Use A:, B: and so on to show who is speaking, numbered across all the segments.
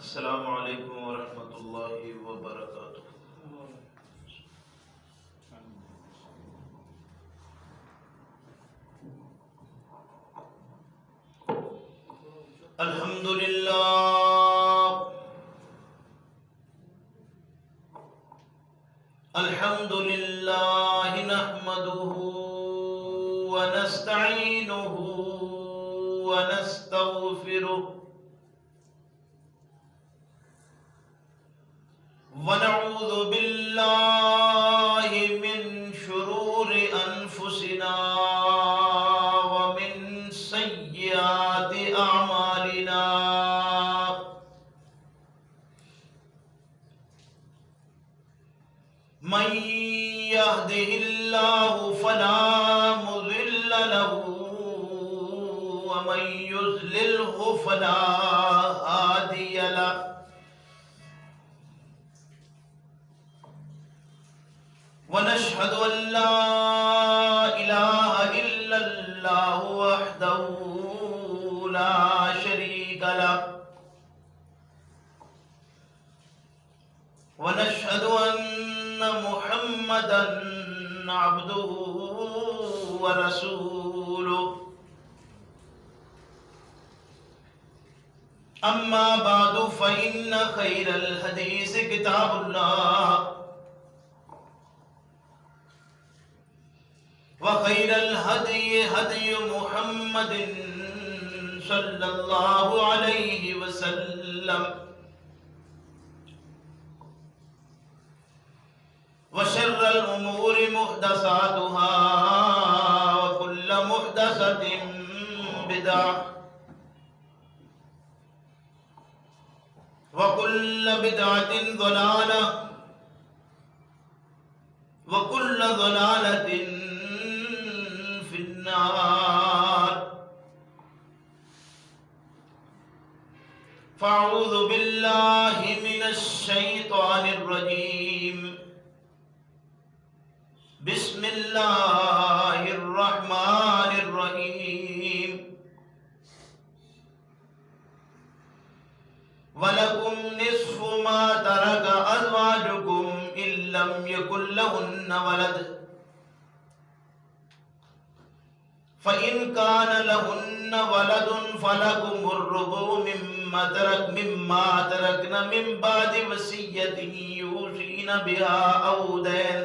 A: السلام علیکم ورحمۃ اللہ وبرکاتہ۔ الحمد للہ نحمده ونستعینه ونستغفره ونعوذ باللہ من شرور انفسنا ومن سیئات اعمالنا، من يهده الله فلا مضل له ومن يضلله فلا هادي له، ونشهد أن لا إله إلا الله وحده لا شريك له، ونشهد أن محمدا عبده ورسوله، أما بعد فإن خير الحديث كتاب الله، وخير الهدي هدي محمد صلى الله عليه وسلم، وشر الأمور محدثاتها وكل محدثة بدعة وكل بدعة ضلالة وكل ضلالة في النار، فأعوذ بالله من الشيطان الرجيم، بسم الله الرحمن الرحيم، وَلَكُمْ نِصْفُ مَا تَرَكَ أَزْوَاجُكُمْ إِن لَّمْ يَكُن لَّهُنَّ وَلَدٌ، فَإِن كَانَ لَهُنَّ وَلَدٌ فَلَكُمُ الرُّبُعُ مِمَّا تَرَكْنَ مِن بَعْدِ وَصِيَّةٍ يُوصِينَ بِهَا أَوْ دَيْنٍ،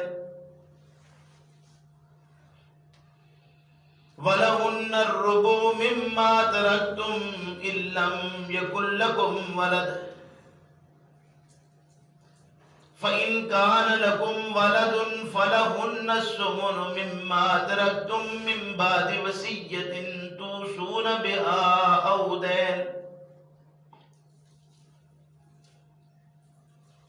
A: وَلَهُنَّ الرُّبُعُ مِمَّا تَرَكْتُمْ إِن لَّمْ يَكُن لَّكُمْ وَلَدٌ، فَإِن كَانَ لَكُمْ وَلَدٌ فَلَهُنَّ الثُّمُنُ مِمَّا تَرَكْتُم مِّن بَعْدِ وَصِيَّةٍ تُوصُونَ بِهَا أَوْ دَيْنٍ،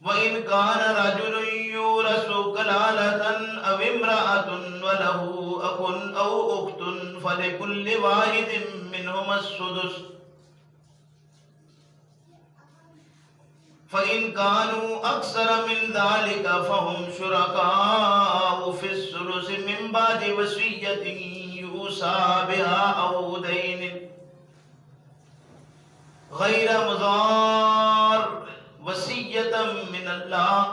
A: وَإِن كَانَ رَجُلٌ يُورَثُ كَلَالَةً أَوْ امْرَأَةٌ وَلَهُ أَخٌ أَوْ أُخْتٌ فَلِكُلِّ وَاحِدٍ مِّنْهُمَا السُّدُسُ، فَإِن كَانُوا أَكْثَرَ مِنْ ذَلِكَ فَهُمْ شُرَكَاءُ فِي الثُّلُثِ مِنْ بَعْدِ وَصِيَّةٍ يُوصَى بِهَا أَوْ دَيْنٍ غَيْرَ مُضَارٍّ وَصِيَّةً مِّنَ اللَّهِ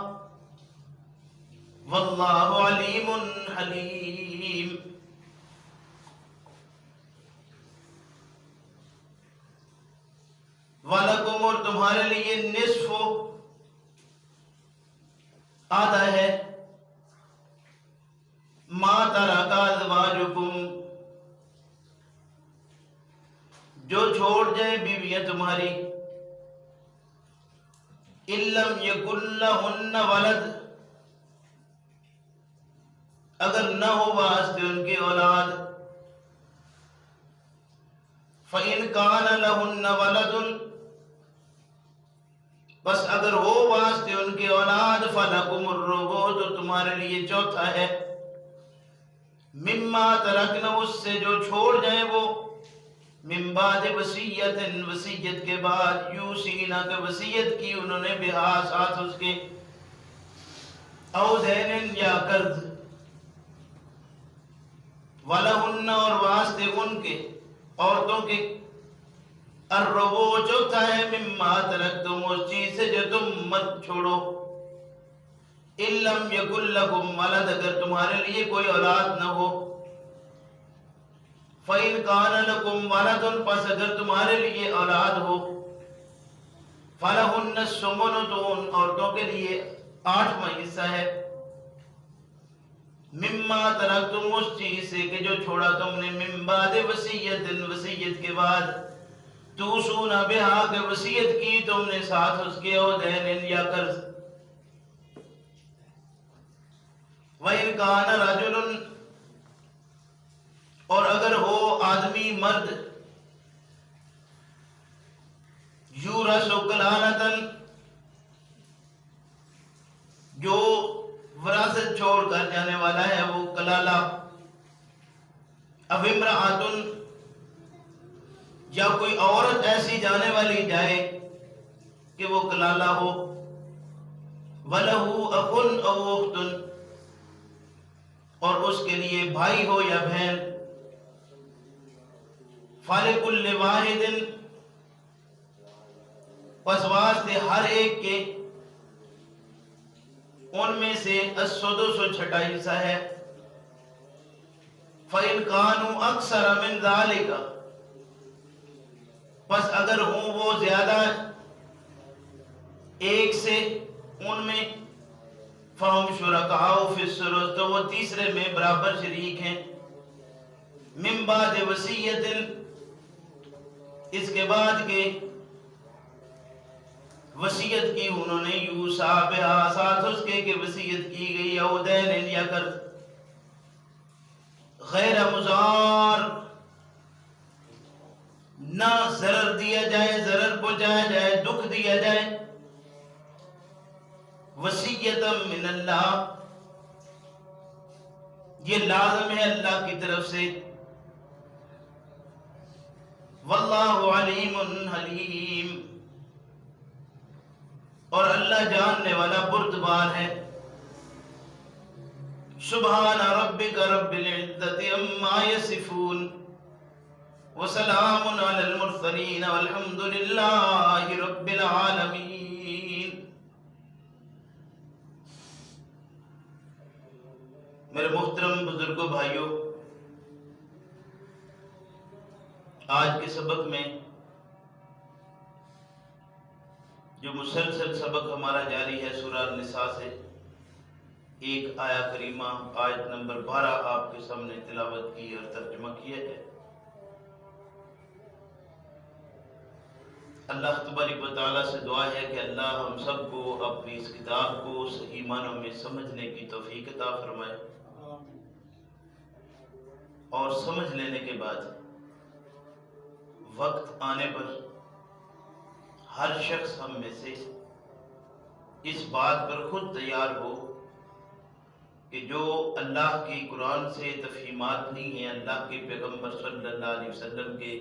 A: وَاللَّهُ عَلِيمٌ حَلِيمٌ۔ وَلَكُمْ، اور تمہارے لیے، نصف آدھا ہے، مَا تَرَكَ أَزْوَاجُكُمْ جو چھوڑ جائے بیویاں تمہاری، إِن لَّمْ يَكُن لَّهُنَّ وَلَدٌ اگر نہ ہو واسطے ان کی اولاد، فَإِن كَانَ لَهُنَّ وَلَدٌ بس اگر ہو واسطے ان کی اولاد، فَلَكُمُ الرُّبُعُ تو تمہارے لیے چوتھا ہے، مِمَّا تَرَكْنَ اس سے جو چھوڑ جائیں وہ، من بعد وصیت، وصیت کے بعد، یوسینا کہ وصیت کی انہوں نے، بہا ساتھ اس کے، او دین یا قرض، وَلَهُنَّ اور واسطے ان کے عورتوں کے، الربو چوتھا ہے مما ترکتم، اس چیز سے جو تم مت چھوڑو، ان لم یکن لکم ولد، اگر تمہارے لیے کوئی اولاد نہ ہو، فَإِنْ كَانَ لَكُمْ وَلَدٌ، پس اگر تمہارے لیے اولاد ہو، فَلَهُنَّ الثُّمُنُ، تو ان عورتوں کے لیے 8واں حصہ ہے، مما ترکتم، اس چیز سے کہ جو چھوڑا تم نے، من بعد وصیت، وصیت کے بعد، توصون بہا، کہ وصیت کی تم نے ساتھ اس کے، او دین یا قرض، وَإِنْ كَانَ رَجُلٌ، اور اگر ہو آدمی مرد، یورث کلالۃ، جو وراثت چھوڑ کر جانے والا ہے وہ کلالہ، اب امرأۃ، یا کوئی عورت ایسی جانے والی جائے کہ وہ کلالہ ہو، وَلَهُ أَخٌ أَوْ أُخْتٌ، اور اس کے لیے بھائی ہو یا بہن، فَلِكُلِّ وَاحِدٍ، پس واسطے ہر ایک کے ان میں سے السدس، چھٹا حصہ ہے، فَإِنْ كَانُوا أَكْثَرَ مِنْ ذَلِكَ، پس اگر ہوں وہ زیادہ ایک سے ان میں، فَهُمْ شُرَكَاءُ فِي الثُّلُث، تو وہ تیسرے میں برابر شریک ہیں، من بعد وصیت، اس کے بعد کہ وصیت کی انہوں نے، یوصا بہا، ساتھ اس کے کہ وصیت کی گئی، او دین یا قرض، غیر مضار، نہ ضرر دیا جائے، ضرر پہنچایا جائے، دکھ دیا جائے، وصیت من اللہ، یہ لازم ہے اللہ کی طرف سے، واللہ علیم حلیم، اور اللہ جاننے والا بردبار ہے، سبحان ربک رب العزت عما یصفون، وسلام علی المرسلین، والحمد للہ رب العالمین۔ میرے محترم بزرگوں، بھائیوں، آج کے سبق میں جو مسلسل سبق ہمارا جاری ہے سورہ النساء سے، ایک آیا کریمہ آیت نمبر 12 آپ کے سامنے تلاوت کی اور ترجمہ کیا ہے۔ اللہ تبارک و تعالیٰ سے دعا ہے کہ اللہ ہم سب کو اپنی اس کتاب کو صحیح معنوں میں سمجھنے کی توفیق عطا فرمائے، اور سمجھ لینے کے بعد وقت آنے پر ہر شخص ہم میں سے اس بات پر خود تیار ہو کہ جو اللہ کی قرآن سے تفہیمات نہیں ہیں، اللہ کے پیغمبر صلی اللہ علیہ وسلم کے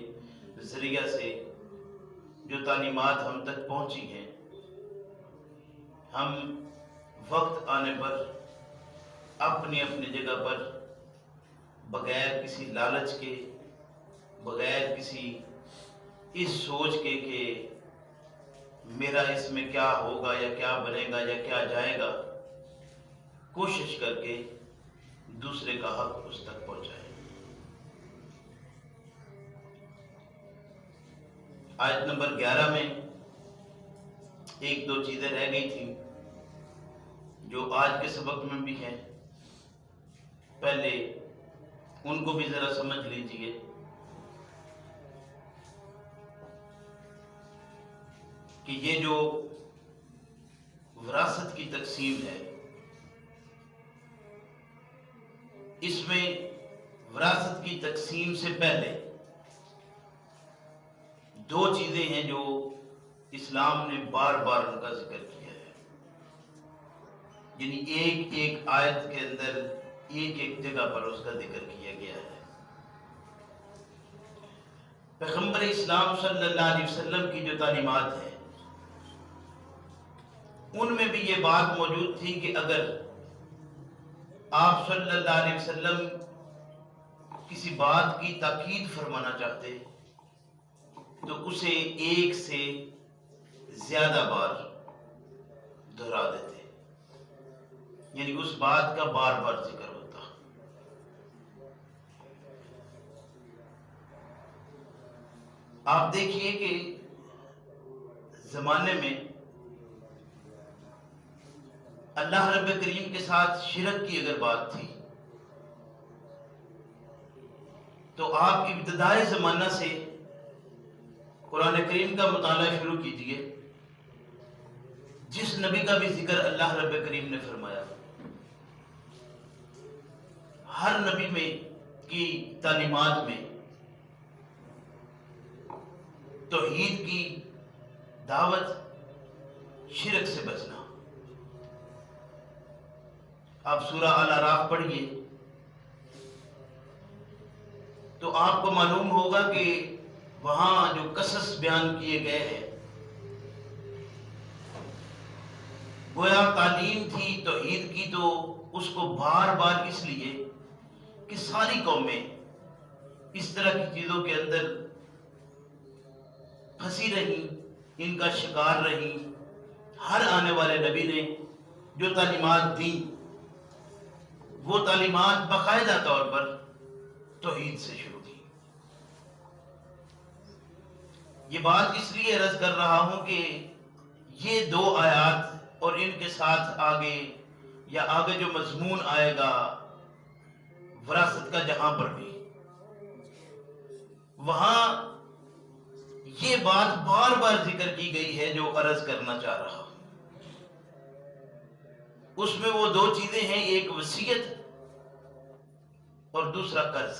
A: ذریعہ سے جو تعلیمات ہم تک پہنچی ہیں، ہم وقت آنے پر اپنی اپنی جگہ پر بغیر کسی لالچ کے، بغیر کسی اس سوچ کے کہ میرا اس میں کیا ہوگا یا کیا بنے گا یا کیا جائے گا، کوشش کر کے دوسرے کا حق اس تک پہنچائے۔ آیت نمبر 11 میں ایک دو چیزیں رہ گئی تھیں جو آج کے سبق میں بھی ہیں، پہلے ان کو بھی ذرا سمجھ لیجئے۔ کہ یہ جو وراثت کی تقسیم ہے، اس میں وراثت کی تقسیم سے پہلے دو چیزیں ہیں جو اسلام نے بار بار ان کا ذکر کیا ہے، یعنی ایک ایک آیت کے اندر ایک ایک جگہ پر اس کا ذکر کیا گیا ہے۔ پیغمبر اسلام صلی اللہ علیہ وسلم کی جو تعلیمات ہیں ان میں بھی یہ بات موجود تھی کہ اگر آپ صلی اللہ علیہ وسلم کسی بات کی تاکید فرمانا چاہتے تو اسے ایک سے زیادہ بار دہرا دیتے، یعنی اس بات کا بار بار ذکر ہوتا۔ آپ دیکھیے کہ زمانے میں اللہ رب کریم کے ساتھ شرک کی اگر بات تھی تو آپ ابتدائی زمانہ سے قرآن کریم کا مطالعہ شروع کیجیے، جس نبی کا بھی ذکر اللہ رب کریم نے فرمایا، ہر نبی میں کی تعلیمات میں توحید کی دعوت، شرک سے بچنا۔ آپ سورہ الاعراف پڑھیے تو آپ کو معلوم ہوگا کہ وہاں جو قصص بیان کیے گئے ہیں، گویا تعلیم تھی توحید کی، تو اس کو بار بار اس لیے کہ ساری قومیں اس طرح کی چیزوں کے اندر پھنسی رہیں، ان کا شکار رہیں۔ ہر آنے والے نبی نے جو تعلیمات دیں وہ تعلیمات باقاعدہ طور پر توحید سے شروع کی۔ یہ بات اس لیے عرض کر رہا ہوں کہ یہ دو آیات اور ان کے ساتھ آگے جو مضمون آئے گا وراثت کا، جہاں پر بھی وہاں یہ بات بار بار ذکر کی گئی ہے جو عرض کرنا چاہ رہا ہوں۔ اس میں وہ دو چیزیں ہیں، ایک وصیت اور دوسرا قرض،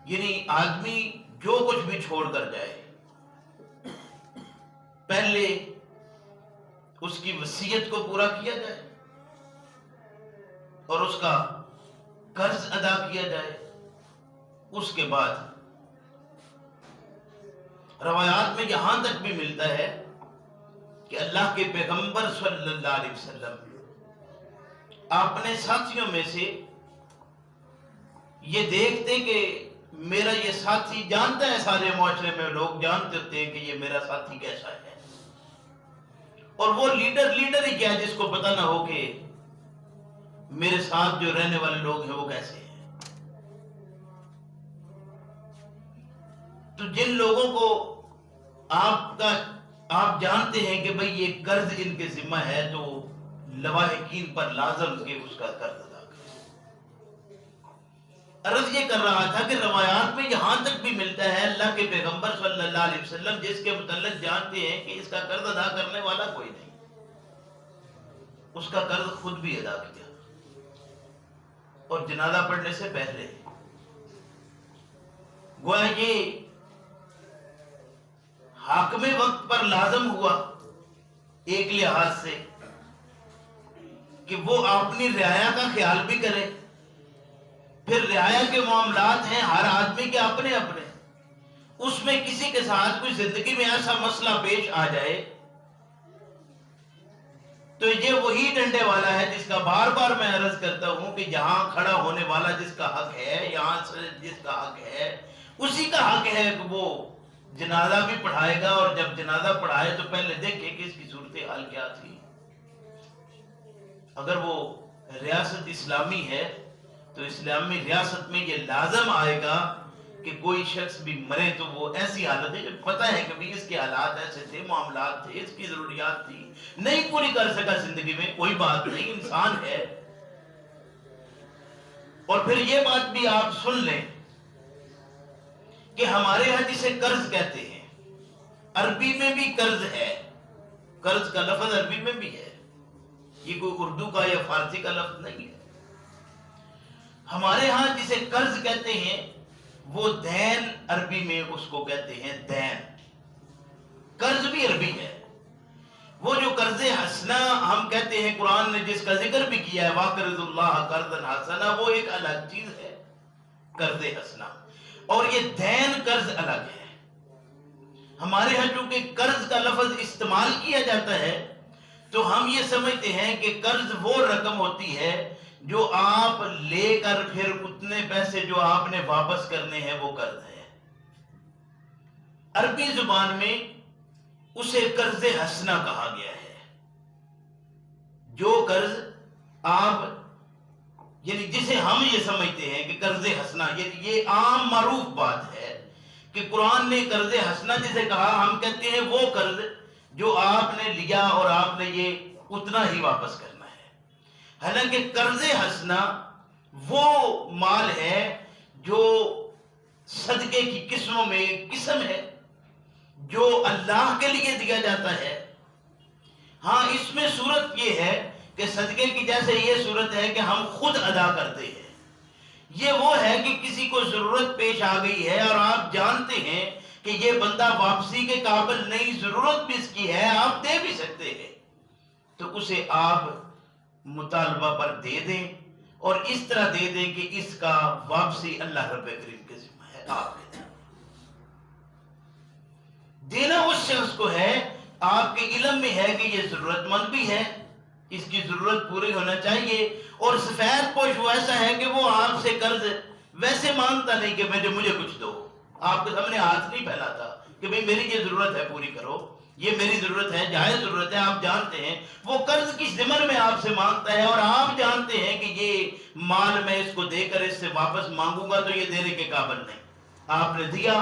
A: یعنی آدمی جو کچھ بھی چھوڑ کر جائے پہلے اس کی وصیت کو پورا کیا جائے اور اس کا قرض ادا کیا جائے۔ اس کے بعد روایات میں یہاں تک بھی ملتا ہے کہ اللہ کے پیغمبر صلی اللہ علیہ وسلم اپنے ساتھیوں میں سے یہ دیکھتے کہ میرا یہ ساتھی جانتا ہے، سارے معاشرے میں لوگ جانتے ہوتے ہیں کہ یہ میرا ساتھی کیسا ہے، اور وہ لیڈر ہی کیا جس کو پتہ نہ ہو کہ میرے ساتھ جو رہنے والے لوگ ہیں وہ کیسے ہیں۔ تو جن لوگوں کو آپ جانتے ہیں کہ بھئی یہ قرض ان کے ذمہ ہے، تو لواحقین پر لازم کہ اس کا قرض ادا کریں۔ عرض یہ کر رہا تھا کہ روایات میں یہاں تک بھی ملتا ہے اللہ کے پیغمبر صلی اللہ علیہ وسلم جس کے متعلق جانتے ہیں کہ اس کا قرض ادا کرنے والا کوئی نہیں، اس کا قرض خود بھی ادا کیا، اور جنازہ پڑھنے سے پہلے گویا یہ حاکم وقت پر لازم ہوا ایک لحاظ سے کہ وہ اپنی رعایا کا خیال بھی کرے۔ پھر رعایا کے معاملات ہیں ہر آدمی کے اپنے اپنے، اس میں کسی کے ساتھ کوئی زندگی میں ایسا مسئلہ پیش آ جائے تو یہ وہی ڈنڈے والا ہے جس کا بار بار میں عرض کرتا ہوں کہ یہاں کھڑا ہونے والا جس کا حق ہے، یہاں سے جس کا حق ہے اسی کا حق ہے کہ وہ جنازہ بھی پڑھائے گا، اور جب جنازہ پڑھائے تو پہلے دیکھے کہ اس کی صورتحال کیا تھی۔ اگر وہ ریاست اسلامی ہے تو اسلامی ریاست میں یہ لازم آئے گا کہ کوئی شخص بھی مرے تو وہ ایسی حالت ہے جو پتہ ہے کہ بھی اس کے حالات ایسے تھے، معاملات تھے، اس کی ضروریات تھی، نہیں پوری کر سکا زندگی میں، کوئی بات نہیں، انسان ہے۔ اور پھر یہ بات بھی آپ سن لیں کہ ہمارے ہاں جسے قرض کہتے ہیں، عربی میں بھی قرض ہے، قرض کا لفظ عربی میں بھی ہے، یہ کوئی اردو کا یا فارسی کا لفظ نہیں ہے۔ ہمارے ہاں جسے قرض کہتے ہیں وہ دین، عربی میں اس کو کہتے ہیں دین، قرض بھی عربی ہے۔ وہ جو قرض حسنہ ہم کہتے ہیں، قرآن نے جس کا ذکر بھی کیا ہے وَاقْرِضُوا اللَّهَ قَرْضًا حَسَنًا، وہ ایک الگ چیز ہے قرض حسنہ، اور یہ دین قرض الگ ہے۔ ہمارے ہاں چونکہ قرض کا لفظ استعمال کیا جاتا ہے تو ہم یہ سمجھتے ہیں کہ قرض وہ رقم ہوتی ہے جو آپ لے کر پھر اتنے پیسے جو آپ نے واپس کرنے ہیں وہ قرض ہے۔ عربی زبان میں اسے قرض حسنہ کہا گیا ہے. جو قرض آپ یعنی جسے ہم یہ سمجھتے ہیں کہ قرض حسنہ، یہ عام معروف بات ہے کہ قرآن نے قرض حسنہ جسے کہا، ہم کہتے ہیں وہ قرض جو آپ نے لیا اور آپ نے یہ اتنا ہی واپس کرنا ہے. حالانکہ قرض حسنہ وہ مال ہے جو صدقے کی قسموں میں ایک قسم ہے جو اللہ کے لیے دیا جاتا ہے. ہاں اس میں صورت یہ ہے کہ صدقے کی جیسے یہ صورت ہے کہ ہم خود ادا کرتے ہیں. یہ وہ ہے کہ کسی کو ضرورت پیش آ گئی ہے اور آپ جانتے ہیں کہ یہ بندہ واپسی کے قابل نہیں، ضرورت بھی اس کی ہے، آپ دے بھی سکتے ہیں، تو اسے آپ مطالبہ پر دے دیں اور اس طرح دے دیں کہ اس کا واپسی اللہ رب کریم کے ذمہ ہے. آپ دینا اس شخص کو ہے، آپ کے علم میں ہے کہ یہ ضرورت مند بھی ہے، اس کی ضرورت پوری ہونا چاہیے، اور سفید پوش وہ ایسا ہے کہ وہ آپ سے قرض ویسے مانگتا نہیں کہ مجھے کچھ دو، آپ کے سامنے ہاتھ نہیں پھیلاتا کہ بھئی میری یہ ضرورت ہے پوری کرو، یہ میری ضرورت ہے، جائز ضرورت ہے. آپ جانتے ہیں وہ قرض کس ضمن میں آپ سے مانگتا ہے، اور آپ جانتے ہیں کہ یہ مال میں اس کو دے کر اس سے واپس مانگوں گا تو یہ دینے کے قابل نہیں. آپ نے دیا،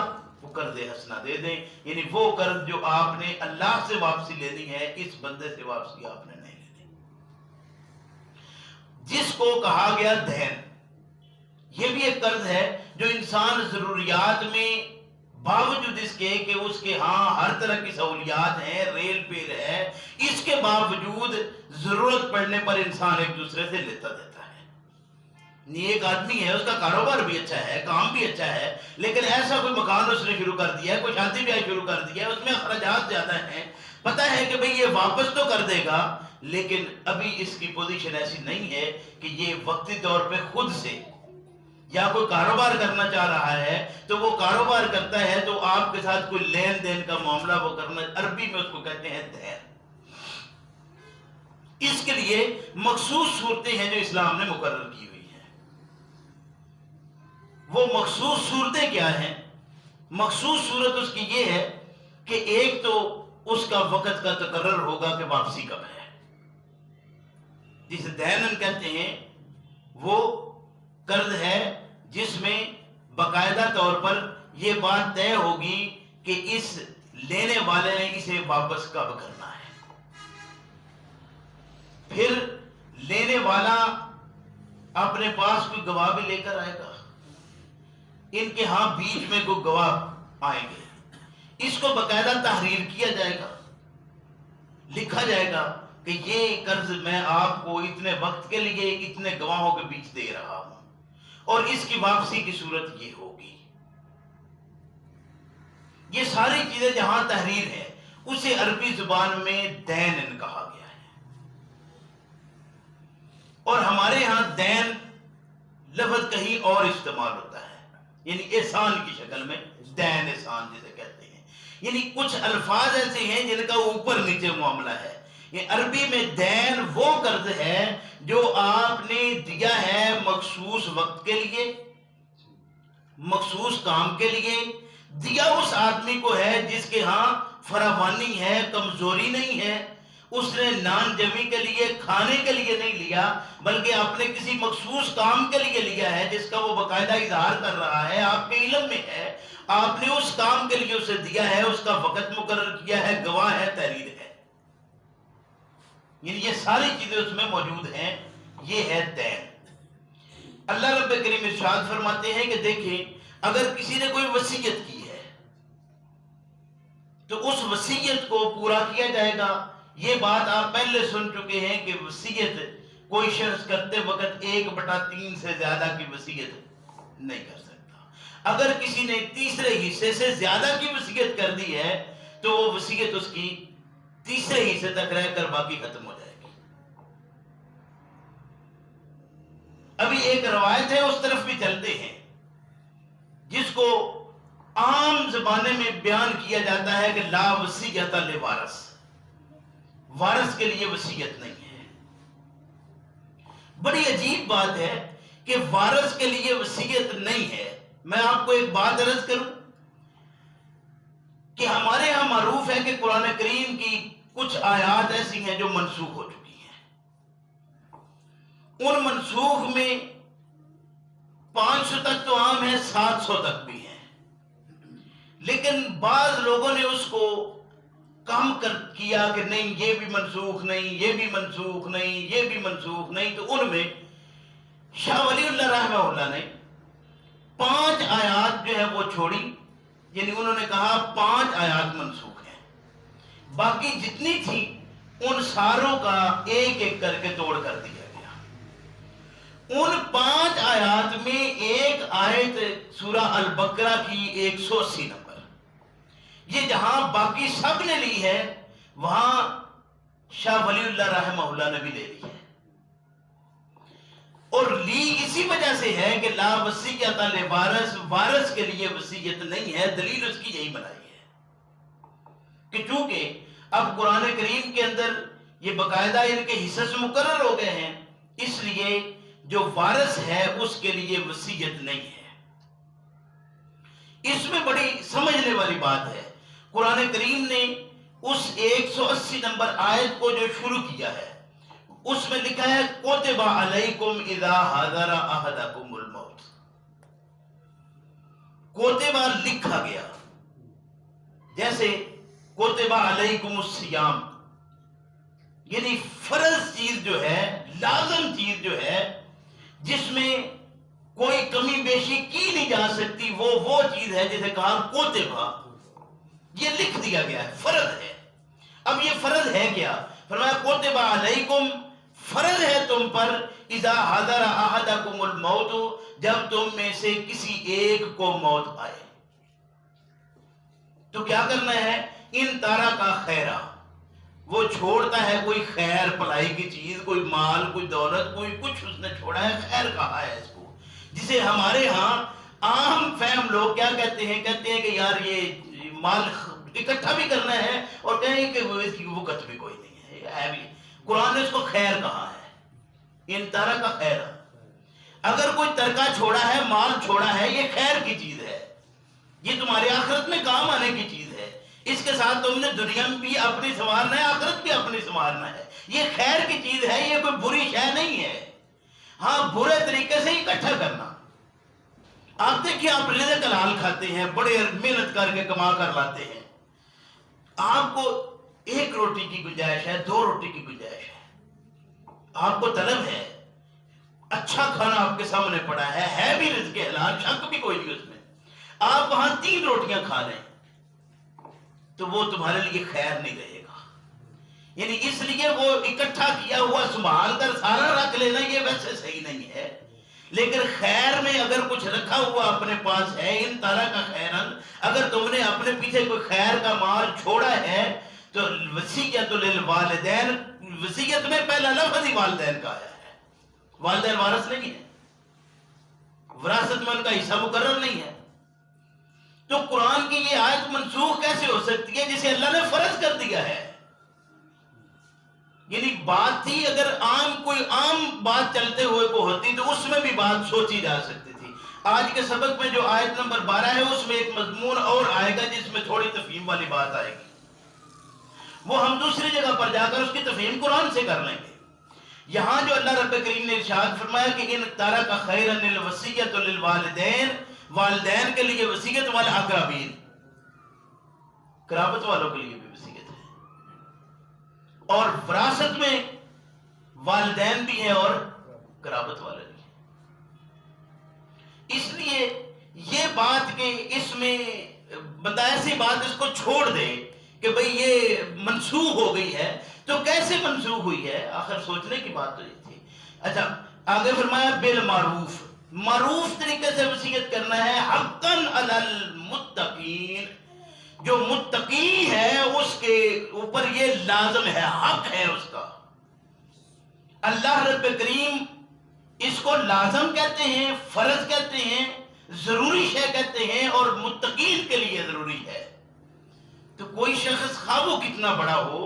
A: وہ قرض حسنہ دے دیں. یعنی وہ قرض جو آپ نے اللہ سے واپسی لینی ہے، اس بندے سے واپسی آپ نے نہیں لینی. جس کو کہا گیا دین، یہ بھی ایک قرض ہے جو انسان ضروریات میں باوجود اس کے کہ اس کے ہاں ہر طرح کی سہولیات ہیں، ریل پیر ہے، اس کے باوجود ضرورت پڑنے پر انسان ایک دوسرے سے لیتا دیتا ہے. ایک آدمی ہے، اس کا کاروبار بھی اچھا ہے، کام بھی اچھا ہے، لیکن ایسا کوئی مکان اس نے شروع کر دیا ہے، کوئی شادی بیاہ شروع کر دیا ہے، اس میں اخراجات زیادہ ہیں، پتہ ہے کہ بھئی یہ واپس تو کر دے گا، لیکن ابھی اس کی پوزیشن ایسی نہیں ہے کہ یہ وقتی طور پہ خود سے یا کوئی کاروبار کرنا چاہ رہا ہے تو وہ کاروبار کرتا ہے تو آپ کے ساتھ کوئی لین دین کا معاملہ وہ کرنا، عربی میں اس کو کہتے ہیں دین. اس کے لیے مخصوص صورتیں ہیں جو اسلام نے مقرر کی ہوئی ہیں. وہ مخصوص صورتیں کیا ہیں؟ مخصوص صورت اس کی یہ ہے کہ ایک تو اس کا وقت کا تقرر ہوگا کہ واپسی کب ہے، جسے دینن کہتے ہیں. وہ قرض ہے جس میں باقاعدہ طور پر یہ بات طے ہوگی کہ اس لینے والے نے اسے واپس کب کرنا ہے. پھر لینے والا اپنے پاس کوئی گواہ بھی لے کر آئے گا، ان کے ہاں بیچ میں کوئی گواہ آئیں گے، اس کو باقاعدہ تحریر کیا جائے گا، لکھا جائے گا کہ یہ قرض میں آپ کو اتنے وقت کے لیے اتنے گواہوں کے بیچ دے رہا ہوں اور اس کی واپسی کی صورت یہ ہوگی. یہ ساری چیزیں جہاں تحریر ہے اسے عربی زبان میں دین کہا گیا ہے. اور ہمارے ہاں دین لفظ کہیں اور استعمال ہوتا ہے، یعنی احسان کی شکل میں، دین احسان جسے کہتے ہیں. یعنی کچھ الفاظ ایسے ہیں جن کا اوپر نیچے معاملہ ہے. یہ عربی میں دین وہ قرض ہے جو آپ نے دیا ہے مخصوص وقت کے لیے، مخصوص کام کے لیے دیا، اس آدمی کو ہے جس کے ہاں فراوانی ہے، کمزوری نہیں ہے، اس نے نان جمی کے لیے کھانے کے لیے نہیں لیا بلکہ آپ نے کسی مخصوص کام کے لیے لیا ہے جس کا وہ باقاعدہ اظہار کر رہا ہے، آپ کے علم میں ہے، آپ نے اس کام کے لیے اسے دیا ہے، اس کا وقت مقرر کیا ہے، گواہ ہے، تحریر ہے. یعنی یہ ساری چیزیں اس میں موجود ہیں. یہ ہے دین. اللہ رب کریم ارشاد فرماتے ہیں کہ دیکھیں اگر کسی نے کوئی وصیت کی ہے تو اس وصیت کو پورا کیا جائے گا. یہ بات آپ پہلے سن چکے ہیں کہ وصیت کوئی شخص کرتے وقت 1/3 سے زیادہ کی وصیت نہیں کر سکتا. اگر کسی نے تیسرے حصے سے زیادہ کی وصیت کر دی ہے تو وہ وصیت اس کی تیسرے حصے تک رہ کر باقی ختم ہو جائے گی. ابھی ایک روایت ہے، اس طرف بھی چلتے ہیں، جس کو عام زمانے میں بیان کیا جاتا ہے کہ لا وصیت لوارث، وارث کے لیے وصیت نہیں ہے. بڑی عجیب بات ہے کہ وارث کے لیے وصیت نہیں ہے. میں آپ کو ایک بات عرض کروں، کہ ہمارے ہاں معروف ہے کہ قرآن کریم کی کچھ آیات ایسی ہیں جو منسوخ ہو چکی ہیں. ان منسوخ میں 500 تک تو عام ہے، 700 تک بھی ہیں، لیکن بعض لوگوں نے اس کو کم کیا کہ نہیں یہ بھی منسوخ نہیں، یہ بھی منسوخ نہیں، یہ بھی منسوخ نہیں. تو ان میں شاہ ولی اللہ رحمہ اللہ نے 5 آیات جو ہے وہ چھوڑی، یعنی انہوں نے کہا 5 آیات منسوخ ہیں، باقی جتنی تھی ان ساروں کا ایک ایک کر کے توڑ کر دیا گیا. ان 5 آیات میں ایک آیت سورہ البقرہ کی 180 نمبر، یہ جہاں باقی سب نے لی ہے وہاں شاہ ولی اللہ رحمہ اللہ نے بھی لے لی ہے. اور لی اسی وجہ سے ہے کہ لا وصیۃ لوارث، وارث کے لیے وصیت نہیں ہے. دلیل اس کی یہی بنائی ہے کہ چونکہ اب قرآن کریم کے اندر یہ باقاعدہ ان کے حصص مقرر ہو گئے ہیں، اس لیے جو وارث ہے اس کے لیے وصیت نہیں ہے. اس میں بڑی سمجھنے والی بات ہے. قرآن کریم نے اس 180 نمبر آیت کو جو شروع کیا ہے اس میں لکھا ہے کتب علیکم اذا حضر احدکم الموت. کوتبہ لکھا گیا، جیسے کتب علیکم الصیام، یعنی فرض چیز جو ہے، لازم چیز جو ہے جس میں کوئی کمی بیشی کی نہیں جا سکتی، وہ چیز ہے جسے کہا کوتبہ، یہ لکھ دیا گیا ہے، فرض ہے. اب یہ فرض ہے کیا؟ فرمایا کوتبہ علیکم، فرض ہے تم پر، اذا حضر احدکم الموت، جب تم میں سے کسی ایک کو موت آئے تو کیا کرنا ہے؟ ان تارا کا خیرہ، وہ چھوڑتا ہے کوئی خیر بھلائی کی چیز، کوئی مال، کوئی دولت، کوئی کچھ اس نے چھوڑا ہے، خیر کہا ہے اس کو، جسے ہمارے ہاں عام فہم لوگ کیا کہتے ہیں کہ یار یہ مال اکٹھا بھی کرنا ہے اور کہیں کہ وہ اس کی وقت بھی کوئی نہیں ہے بھی. قرآن نے اس کو خیر کہا ہے، ان طرح کا خیر. اگر کوئی ترکہ چھوڑا ہے، مال چھوڑا ہے، یہ خیر کی چیز ہے، یہ تمہارے آخرت میں کام آنے کی چیز ہے، اس کے ساتھ تم نے دنیا میں بھی اپنی سنوارنا ہے، آخرت بھی اپنی سنوارنا ہے، یہ خیر کی چیز ہے، یہ کوئی بری شے نہیں ہے. ہاں برے طریقے سے اکٹھا کرنا. آپ دیکھیے آپ رزق حلال کھاتے ہیں، بڑے محنت کر کے کما کر لاتے ہیں، آپ کو 1 روٹی کی گنجائش ہے، 2 روٹی کی گنجائش ہے، آپ کو طلب ہے، اچھا کھانا آپ کے سامنے پڑا ہے بھی رزق حلال، شک بھی کوئی نہیں اس میں، آپ وہاں 3 روٹیاں کھا لیں تو وہ تمہارے لیے خیر نہیں رہے گا. یعنی اس لیے وہ اکٹھا کیا ہوا سنبھال کر سارا رکھ لینا یہ ویسے صحیح نہیں ہے، لیکن خیر میں اگر کچھ رکھا ہوا اپنے پاس ہے، ان طرح کا خیرن، اگر تم نے اپنے پیچھے کوئی خیر کا مال چھوڑا ہے تو وصیت للوالدین، وصیت میں پہلا لفظ ہی والدین کا آیا ہے. والدین وارث نہیں ہے، وراثت میں ان کا حصہ مقرر نہیں ہے. تو قرآن کی یہ آیت منسوخ کیسے ہو سکتی ہے جسے اللہ نے فرض کر دیا ہے؟ یعنی بات تھی اگر کوئی عام بات چلتے ہوئے کو ہوتی تو اس میں بھی بات سوچی جا سکتی تھی. آج کے سبق میں جو آیت نمبر 12 ہے اس میں ایک مضمون اور آئے گا جس میں تھوڑی تفہیم والی بات آئے گی، وہ ہم دوسری جگہ پر جا کر اس کی تفہیم قرآن سے کر لیں گے. یہاں جو اللہ رب کریم نے ارشاد فرمایا کہ ان تارا کا خیرن الوصیۃ للوالدین، والدین کے لیے وصیت، والاقربین، قرابت والوں کے لیے بھی وصیت ہے، اور وراثت میں والدین بھی ہیں اور قرابت والے بھی. اس لیے یہ بات کہ اس میں بندہ ایسی بات اس کو چھوڑ دے کہ بھئی یہ منسوخ ہو گئی ہے، تو کیسے منسوخ ہوئی ہے؟ آخر سوچنے کی بات تو یہ تھی. اچھا آگے فرمایا بالمعروف، معروف طریقے سے وصیت کرنا ہے، حقاً علی المتقین، جو متقی ہے اس کے اوپر یہ لازم ہے، حق ہے اس کا. اللہ رب کریم اس کو لازم کہتے ہیں، فرض کہتے ہیں، ضروری شے کہتے ہیں، اور متقین کے لیے ضروری ہے. تو کوئی شخص خواہ وہ کتنا بڑا ہو،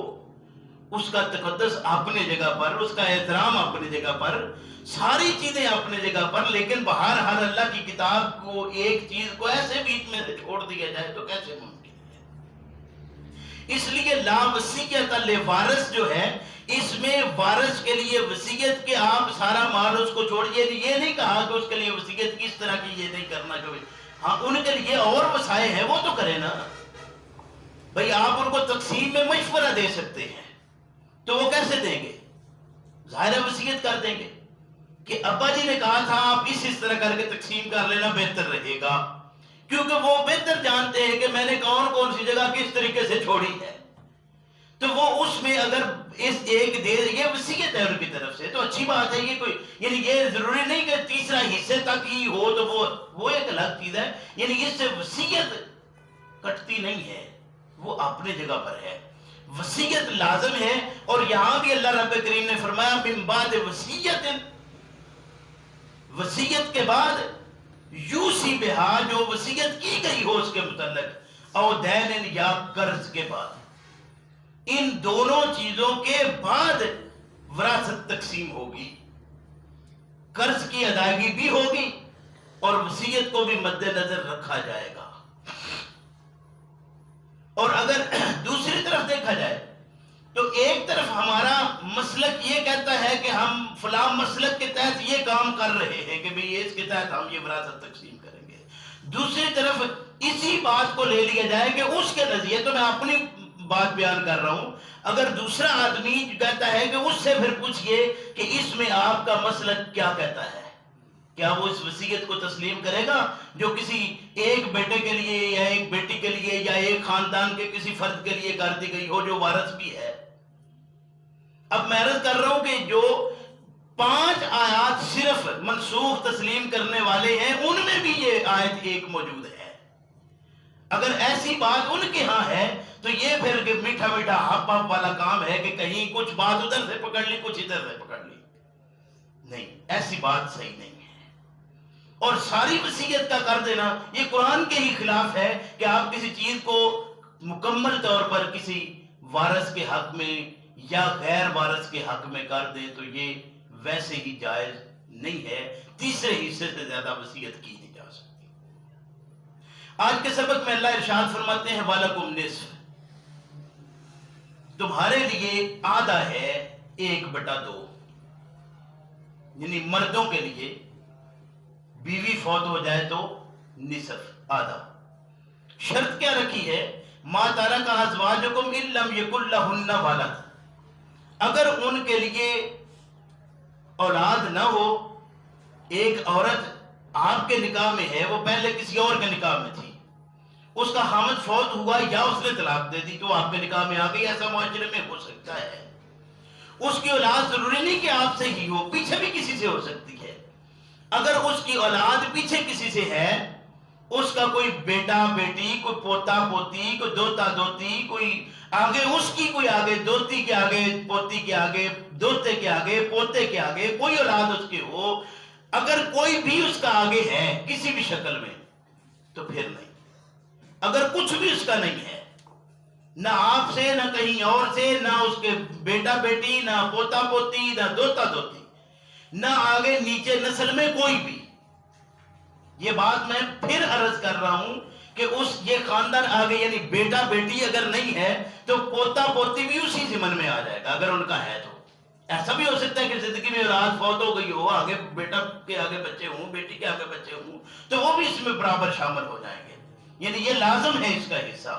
A: اس کا تقدس اپنی جگہ پر، اس کا احترام اپنی جگہ پر، ساری چیزیں اپنی جگہ پر، لیکن بہرحال اللہ کی کتاب کو ایک چیز کو ایسے بیچ میں سے چھوڑ دیا جائے تو کیسے ممکن ہے؟ اس لیے لا وصیت لوارث جو ہے، اس میں وارث کے لیے وصیت کہ آپ سارا مال اس کو چھوڑیے، یہ نہیں کہا کہ اس کے لیے وصیت کس طرح کی یہ نہیں کرنا جو، ہاں ان کے لیے اور وسائل ہیں وہ تو کرے نا بھئی. آپ ان کو تقسیم میں مشورہ دے سکتے ہیں تو وہ کیسے دیں گے؟ ظاہر وصیت کر دیں گے کہ ابا جی نے کہا تھا آپ اس طرح کر کے تقسیم کر لینا بہتر رہے گا، کیونکہ وہ بہتر جانتے ہیں کہ میں نے کون کون سی جگہ کس طریقے سے چھوڑی ہے. تو وہ اس میں اگر اس ایک دے، یہ وصیت ہے ان کی طرف سے تو اچھی بات ہے. یہ کوئی یعنی یہ ضروری نہیں کہ تیسرا حصے تک ہی ہو تو وہ ایک الگ چیز ہے. یعنی اس سے وصیت کٹتی نہیں ہے، وہ اپنے جگہ پر ہے. وصیت لازم ہے. اور یہاں بھی اللہ رب کریم نے فرمایا من بعد وصیت، وصیت کے بعد یوسی بہا، جو وصیت کی گئی ہو اس کے متعلق، او دین یا قرض کے بعد، ان دونوں چیزوں کے بعد وراثت تقسیم ہوگی. قرض کی ادائیگی بھی ہوگی اور وصیت کو بھی مد نظر رکھا جائے گا. اور اگر دوسری طرف دیکھا جائے تو ایک طرف ہمارا مسلک یہ کہتا ہے کہ ہم فلاں مسلک کے تحت یہ کام کر رہے ہیں کہ بھئی اس کے تحت ہم یہ وراثت تقسیم کریں گے. دوسری طرف اسی بات کو لے لیا جائے کہ اس کے نظریے، تو میں اپنی بات بیان کر رہا ہوں، اگر دوسرا آدمی کہتا ہے کہ اس سے پھر پوچھئے کہ اس میں آپ کا مسلک کیا کہتا ہے، کیا وہ اس وصیت کو تسلیم کرے گا جو کسی ایک بیٹے کے لیے یا ایک بیٹی کے لیے یا ایک خاندان کے کسی فرد کے لیے کر دی گئی ہو جو وارث بھی ہے. اب میں عرض کر رہا ہوں کہ جو 5 آیات صرف منسوخ تسلیم کرنے والے ہیں ان میں بھی یہ آیت ایک موجود ہے. اگر ایسی بات ان کے ہاں ہے تو یہ پھر میٹھا میٹھا ہپ ہپ والا کام ہے کہ کہیں کچھ بات ادھر سے پکڑ لی کچھ ادھر سے پکڑ لی. نہیں، ایسی بات صحیح نہیں ہے. اور ساری وصیت کا کر دینا یہ قرآن کے ہی خلاف ہے کہ آپ کسی چیز کو مکمل طور پر کسی وارث کے حق میں یا غیر وارث کے حق میں کر دیں تو یہ ویسے ہی جائز نہیں ہے. تیسرے حصے سے زیادہ وصیت کی نہیں جا سکتی. آج کے سبق میں اللہ ارشاد فرماتے ہیں وَلَكُمْ نِصْفٌ، تمہارے لیے آدھا ہے 1/2. یعنی مردوں کے لیے بیوی فوت ہو جائے تو نصف، آدھا. شرط کیا رکھی ہے؟ ما ترک ازواجکم ان لم یکن لہن ولد، اگر ان کے لیے اولاد نہ ہو. ایک عورت آپ کے نکاح میں ہے، وہ پہلے کسی اور کے نکاح میں تھی، اس کا خامد فوت ہوا یا اس نے طلاق دے دی تو آپ کے نکاح میں آ گئی. ایسا معاشرے میں ہو سکتا ہے. اس کی اولاد ضروری نہیں کہ آپ سے ہی ہو، پیچھے بھی کسی سے ہو سکتی ہے. اگر اس کی اولاد پیچھے کسی سے ہے، اس کا کوئی بیٹا بیٹی، کوئی پوتا پوتی، کوئی دوتا دوتی، کوئی آگے اس کی، کوئی آگے دوتی کے آگے، پوتی کے آگے، دوتے کے آگے، پوتے کے آگے کوئی اولاد اس کی ہو، اگر کوئی بھی اس کا آگے ہے کسی بھی شکل میں تو پھر نہیں. اگر کچھ بھی اس کا نہیں ہے، نہ آپ سے، نہ کہیں اور سے، نہ اس کے بیٹا بیٹی، نہ پوتا پوتی، نہ دوتا دوتی، نہ آگے نیچے نسل میں کوئی بھی. یہ بات میں پھر عرض کر رہا ہوں کہ یہ خاندان آگے یعنی بیٹا بیٹی اگر نہیں ہے تو پوتا پوتی بھی اسی ضمن میں آ جائے گا اگر ان کا ہے. تو ایسا بھی ہو سکتا ہے کہ زندگی میں اولاد فوت ہو گئی ہو، آگے بیٹا کے آگے بچے ہوں، بیٹی کے آگے بچے ہوں، تو وہ بھی اس میں برابر شامل ہو جائیں گے. یعنی یہ لازم ہے اس کا حصہ.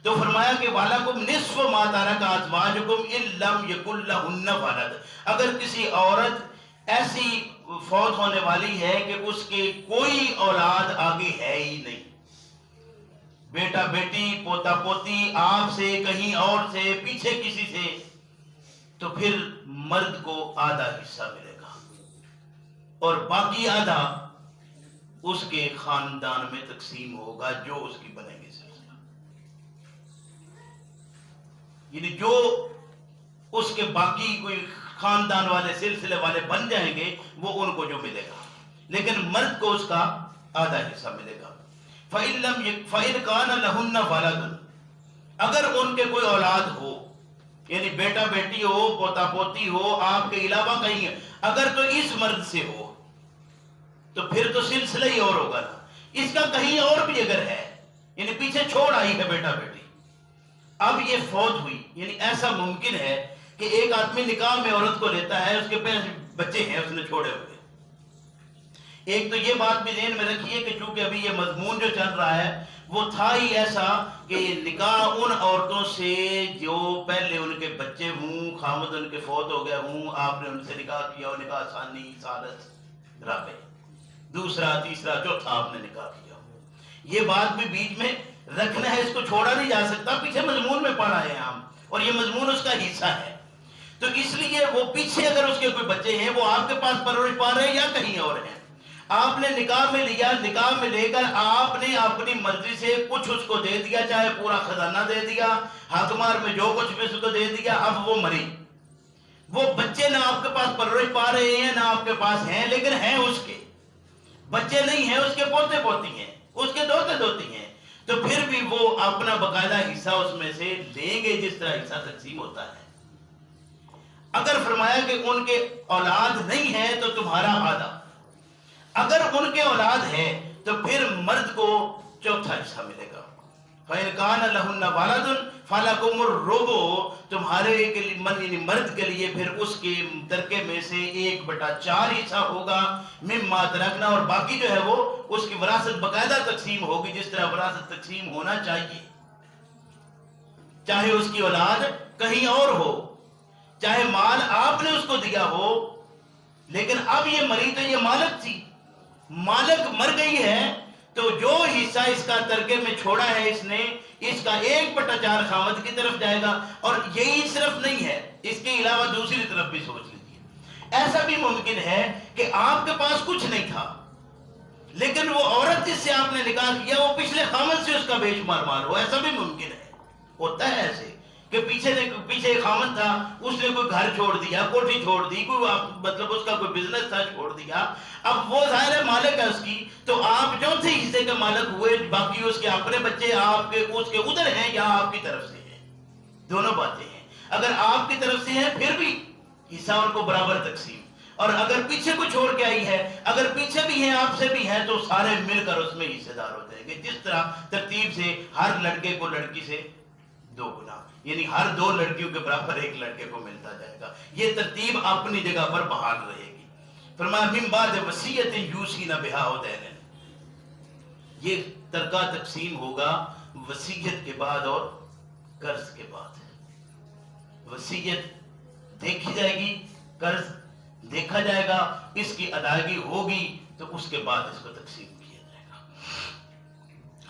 A: تو فرمایا کہ وَلَكُمْ نِصْفُ مَا تَرَكَ أَزْوَاجُكُمْ إِن لَّمْ يَكُن لَّهُنَّ وَلَدٌ، اگر کسی عورت ایسی فوت ہونے والی ہے کہ اس کے کوئی اولاد آگے ہے ہی نہیں، بیٹا بیٹی، پوتا پوتی، آپ سے، کہیں اور سے، پیچھے کسی سے، تو پھر مرد کو آدھا حصہ ملے گا اور باقی آدھا اس کے خاندان میں تقسیم ہوگا جو اس کی بنے گی سلسلہ. یعنی جو اس کے باقی کوئی خاندان والے سلسلے والے بن جائیں گے وہ ان کو جو ملے گا، لیکن مرد کو اس کا آدھا حصہ ملے گا. فَإِنْ كَانَ لَهُنَّ وَلَدٌ، اگر ان کے کوئی اولاد ہو، یعنی بیٹا بیٹی ہو، پوتا پوتی ہو، آپ کے علاوہ کہیں، اگر تو اس مرد سے ہو تو پھر تو سلسلہ ہی اور ہوگا نا. اس کا کہیں اور بھی اگر ہے، یعنی پیچھے چھوڑ آئی ہے بیٹا بیٹی، اب یہ فوت ہوئی، یعنی ایسا ممکن ہے کہ ایک آدمی نکاح میں عورت کو لیتا ہے، اس کے پاس بچے ہیں اس نے چھوڑے ہوئے. ایک تو یہ بات بھی ذہن میں رکھیے کہ چونکہ ابھی یہ مضمون جو چل رہا ہے وہ تھا ہی ایسا کہ نکاح ان عورتوں سے جو پہلے ان کے بچے ہوں، خامد ان کے فوت ہو گئے ہوں، آپ نے ان سے نکاح کیا ہو، نکاح ثانی، ثالث، رابع، دوسرا، تیسرا، چوتھا آپ نے نکاح کیا ہو. یہ بات بھی بیچ میں رکھنا ہے، اس کو چھوڑا نہیں جا سکتا. پیچھے مضمون میں پڑھا ہے ہم، اور یہ مضمون اس کا حصہ ہے. تو اس لیے وہ پیچھے اگر اس کے کوئی بچے ہیں وہ آپ کے پاس پرورش پا رہے ہیں یا کہیں اور ہیں، آپ نے نکاح میں لیا، نکاح میں لے کر آپ نے اپنی مرضی سے کچھ اس کو دے دیا، چاہے پورا خزانہ دے دیا، حق مار میں جو کچھ بھی اس کو دے دیا. اب وہ مری، وہ بچے نہ آپ کے پاس پرورش پا رہے ہیں نہ آپ کے پاس ہیں، لیکن ہیں اس کے بچے نہیں ہیں، اس کے پوتے پوتی ہیں، اس کے دوتے دوتی ہیں. تو پھر بھی وہ اپنا باقاعدہ حصہ اس میں سے لیں گے جس طرح حصہ تقسیم ہوتا ہے. اگر فرمایا کہ ان کے اولاد نہیں ہے تو تمہارا آدھا، اگر ان کے اولاد ہے تو پھر مرد کو چوتھا حصہ ملے گا. فَإِنْ كَانَ لَهُنَّ وَلَدٌ فَلَكُمُ الرُّبُعُ، تمہارے کے لیے مرد کے لیے پھر اس کے ترکے میں سے 1/4 حصہ ہوگا. مما ترکنا، اور باقی جو ہے وہ اس کی وراثت باقاعدہ تقسیم ہوگی جس طرح وراثت تقسیم ہونا چاہیے، چاہے اس کی اولاد کہیں اور ہو، چاہے مال آپ نے اس کو دیا ہو. لیکن اب یہ مری تو یہ مالک تھی، مالک مر گئی ہے تو جو حصہ اس کا ترکے میں چھوڑا ہے اس نے، اس کا 1/4 خاوند کی طرف جائے گا. اور یہی صرف نہیں ہے، اس کے علاوہ دوسری طرف بھی سوچ لیجیے. ایسا بھی ممکن ہے کہ آپ کے پاس کچھ نہیں تھا لیکن وہ عورت جس سے آپ نے نکاح کیا وہ پچھلے خاوند سے اس کا بے شمار مال ہو. ایسا بھی ممکن ہے، ہوتا ہے ایسے کہ پیچھے خاوند تھا، اس نے کوئی گھر چھوڑ دیا، کوٹھی چھوڑ دی، کوئی مطلب اس کا کوئی بزنس تھا چھوڑ دیا. اب وہ ظاہر ہے مالک ہے اس کی، تو آپ چوتھے حصے کے مالک ہوئے، باقی اس کے اپنے بچے آپ کے اس کے ادھر ہیں یا آپ کی طرف سے ہیں، دونوں باتیں ہیں. اگر آپ کی طرف سے ہیں پھر بھی حصہ ان کو برابر تقسیم، اور اگر پیچھے کو چھوڑ کے آئی ہے، اگر پیچھے بھی ہیں آپ سے بھی ہیں تو سارے مل کر اس میں حصے دار ہو جائیں گے. جس طرح ترتیب سے ہر لڑکے کو لڑکی سے 2 گنا، یعنی ہر 2 لڑکیوں کے برابر ایک لڑکے کو ملتا جائے گا. یہ ترتیب اپنی جگہ پر بحال رہے گی. فرمایا من بعد وصیت یوصین بہا او دین، یہ ترکہ تقسیم ہوگا وصیت کے بعد اور قرض کے بعد. وصیت دیکھی جائے گی، قرض دیکھا جائے گا، اس کی ادائیگی ہوگی تو اس کے بعد اس کو تقسیم کیا جائے گا.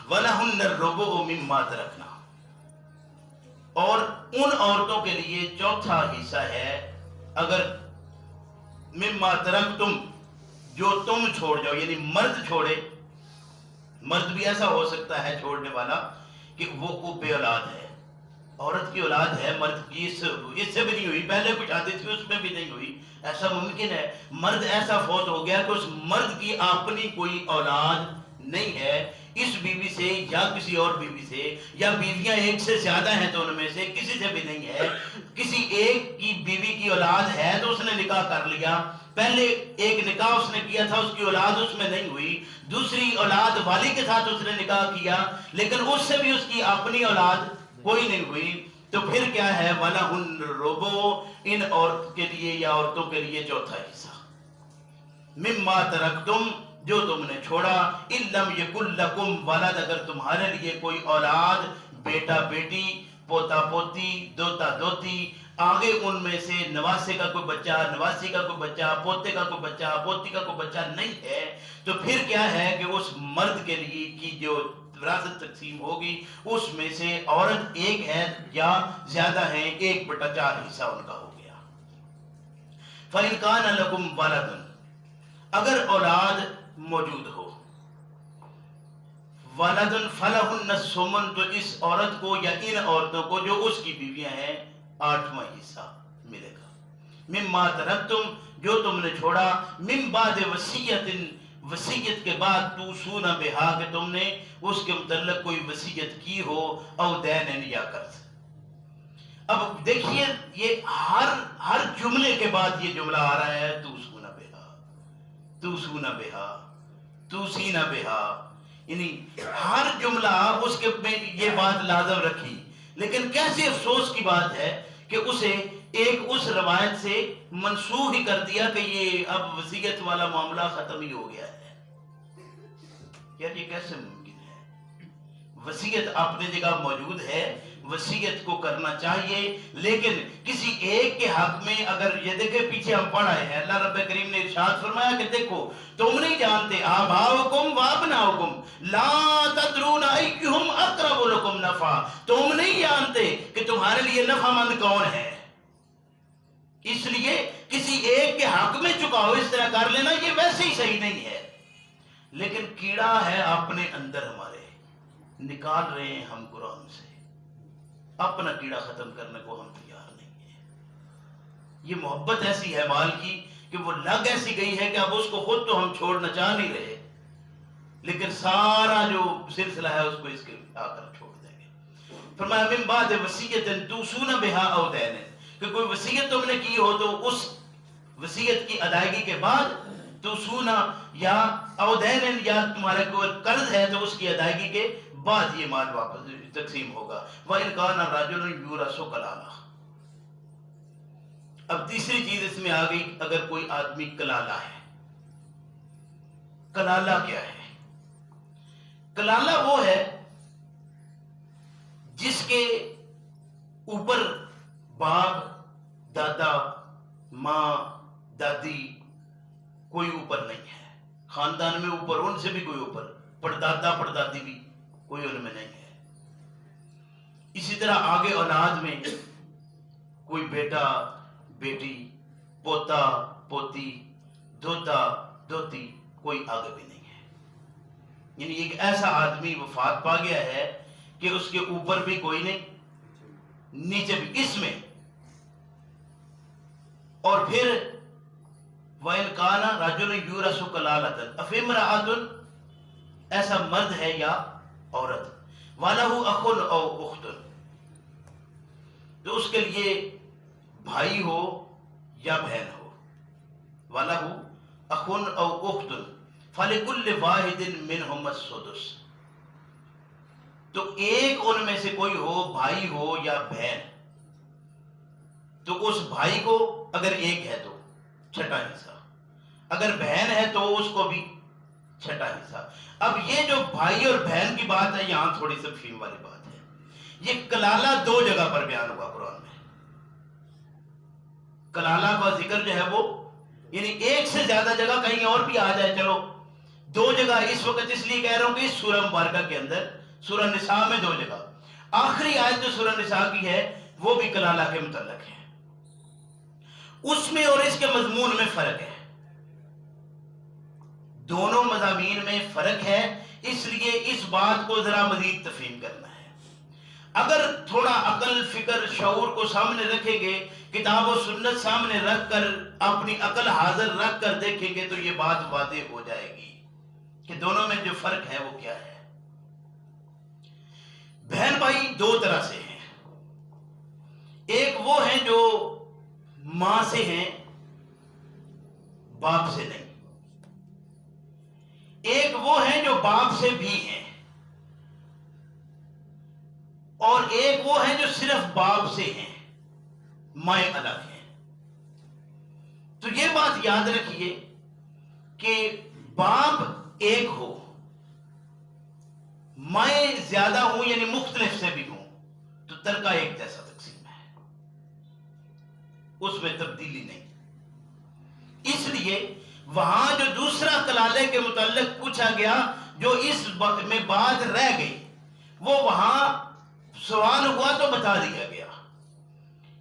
A: وَلَهُنَّ الرُّبُعُ مِمَّا تَرَكْنَا، اور ان عورتوں کے لیے چوتھا حصہ ہے اگر مما ترکتم، جو تم چھوڑ جاؤ، یعنی مرد چھوڑے. مرد بھی ایسا ہو سکتا ہے چھوڑنے والا کہ وہ بے اولاد ہے، عورت کی اولاد ہے، مرد کی اس سے بھی نہیں ہوئی، پہلے کچھ شادی تھی اس میں بھی نہیں ہوئی. ایسا ممکن ہے مرد ایسا فوت ہو گیا کہ اس مرد کی اپنی کوئی اولاد نہیں ہے، اس بیوی سے یا کسی اور بیوی سے، یا بیویاں ایک سے زیادہ ہیں تو ان میں سے کسی سے بھی نہیں ہے. کسی ایک کی بیوی کی اولاد ہے تو اس نے نکاح کر لیا، پہلے ایک نکاح اس نے کیا تھا، اس کی اولاد اس میں نہیں ہوئی، دوسری اولاد والی کے ساتھ اس نے نکاح کیا لیکن اس سے بھی اس کی اپنی اولاد کوئی نہیں ہوئی. تو پھر کیا ہے، وَلَهُنَّ الرُّبُعُ، ان عورت کے لیے یا عورتوں کے لیے چوتھا حصہ. مما ترکتم، جو تم نے چھوڑا، ان لم یکن لکم ولد، اگر تمہارے لیے کوئی اولاد، بیٹا بیٹی، پوتا پوتی، دوتا دوتی، آگے ان میں سے نواسے کا کوئی بچہ، نواسی کا کوئی بچہ، پوتے کا کوئی بچہ، پوتی کا کوئی بچہ نہیں ہے، تو پھر کیا ہے کہ اس مرد کے لیے کی جو وراثت تقسیم ہوگی اس میں سے عورت ایک ہے یا زیادہ ہیں، 1/4 حصہ ان کا ہو گیا. فَإِنْ كَانَ لَكُمْ وَلَدٌ، اگر اولاد موجود ہو، وَلَدٌ فَلَهُنَّ الثُّمُنُ، تو اس عورت کو یا ان عورتوں کو جو اس کی بیویاں ہیں 8واں حصہ ملے گا. مما ترکتم، جو تم نے چھوڑا، من بعد وصیت، وصیت کے بعد، توصون بہا، کہ تم نے اس کے متعلق کوئی وصیت کی ہو، او دین یا قرض. اب دیکھیے یہ ہر جملے کے بعد یہ جملہ آ رہا ہے، توصون بہا، توصون بہا، توصین بہا، یعنی ہر جملہ اس کے میں یہ بات لازم رکھی. لیکن کیسے افسوس کی بات ہے کہ اسے ایک اس روایت سے منسوخ ہی کر دیا کہ یہ اب وصیت والا معاملہ ختم ہی ہو گیا ہے. یار یہ کیسے ممکن ہے؟ وصیت اپنی جگہ موجود ہے، وصیت کو کرنا چاہیے، لیکن کسی ایک کے حق میں اگر یہ دیکھیں پیچھے ہم پڑھ آئے ہیں، اللہ رب کریم نے ارشاد فرمایا کہ دیکھو تم نہیں جانتے آباؤکم وابناؤکم لا تدرون ایہم اقرب لکم نفعا، تم نہیں جانتے کہ تمہارے لیے نفع مند کون ہے، اس لیے کسی ایک کے حق میں چکاؤ، اس طرح کر لینا یہ ویسے ہی صحیح نہیں ہے. لیکن کیڑا ہے اپنے اندر ہمارے، نکال رہے ہیں ہم قرآن سے، اپنا کیڑا ختم کرنے کو ہم تیار نہیں ہیں. یہ محبت ایسی ہے مال کی کہ وہ لگ ایسی گئی ہے کہ اب اس کو خود تو ہم چھوڑنا چاہ نہیں رہے، لیکن سارا جو سلسلہ ہے اس کو اس کے آ کر چھوڑ دیں گے. فرمایا من بعد وصیت توصون بہا او دین، کہ کوئی وصیت تم نے کی ہو تو اس وصیت کی ادائیگی کے بعد توصون یا او دین، یا تمہارے کوئی قرض ہے تو اس کی ادائیگی کے بعد یہ مال واپس تقسیم ہوگا. وَإِنْ كَانَ رَجُلٌ يُورَثُ كَلَالَةً. اب تیسری چیز اس میں آ گئی، اگر کوئی آدمی کلالہ ہے. کلالہ کیا ہے؟ کلالہ وہ ہے جس کے اوپر باپ، دادا، ماں، دادی کوئی اوپر نہیں ہے، خاندان میں اوپر ان سے بھی کوئی اوپر، پردادا پردادی بھی کوئی ان میں نہیں ہے. اسی طرح آگے اولاد میں کوئی بیٹا بیٹی، پوتا پوتی، دوتا دوتی کوئی آگے بھی نہیں ہے. یعنی ایک ایسا آدمی وفات پا گیا ہے کہ اس کے اوپر بھی کوئی نہیں، نیچے بھی، اس میں. اور پھر وَإِنْ كَانَ رَجُلٌ يُورَثُ كَلَالَةً أَفِامْرَأَةٌ، ایسا مرد ہے یا عورت، وَلَهُ أَخٌ أَوْ أُخْتٌ، تو اس کے لیے بھائی ہو یا بہن ہو، وَلَهُ أَخٌ أَوْ أُخْتٌ فَلِكُلِّ وَاحِدٍ مِّنْهُمَا السُّدُسُ، تو ایک ان میں سے کوئی ہو، بھائی ہو یا بہن، تو اس بھائی کو اگر ایک ہے تو چھٹا حصہ، اگر بہن ہے تو اس کو بھی چھٹا حصہ. اب یہ جو بھائی اور بہن کی بات ہے یہاں تھوڑی سی فہم والی بات ہے. یہ کلالہ دو جگہ پر بیان ہوا قرآن میں. کلالہ کا ذکر جو ہے وہ یعنی ایک سے زیادہ جگہ کہیں اور بھی آ جائے، چلو دو جگہ اس وقت اس لیے کہہ رہا ہوں کہ اس سورہ مبارکہ کے اندر سورہ نساء میں دو جگہ، آخری آیت جو سورہ نساء کی ہے وہ بھی کلالہ کے متعلق ہے. اس میں اور اس کے مضمون میں فرق ہے، دونوں مضامین میں فرق ہے، اس لیے اس بات کو ذرا مزید تفہیم کرنا ہے. اگر تھوڑا عقل، فکر، شعور کو سامنے رکھیں گے، کتاب و سنت سامنے رکھ کر، اپنی عقل حاضر رکھ کر دیکھیں گے تو یہ بات واضح ہو جائے گی کہ دونوں میں جو فرق ہے وہ کیا ہے. بہن بھائی دو طرح سے ہیں، ایک وہ ہیں جو ماں سے ہیں باپ سے نہیں، ایک وہ ہیں جو باپ سے بھی ہیں، اور ایک وہ ہیں جو صرف باپ سے ہیں، مائیں الگ ہیں. تو یہ بات یاد رکھیے کہ باپ ایک ہو، مائیں زیادہ ہوں یعنی مختلف سے بھی ہوں تو ترکہ ایک جیسا تقسیم ہے، اس میں تبدیلی نہیں. اس لیے وہاں جو دوسرا کلالے کے متعلق پوچھا گیا، جو اس میں بات رہ گئی، وہ وہاں سوال ہوا تو بتا دیا گیا،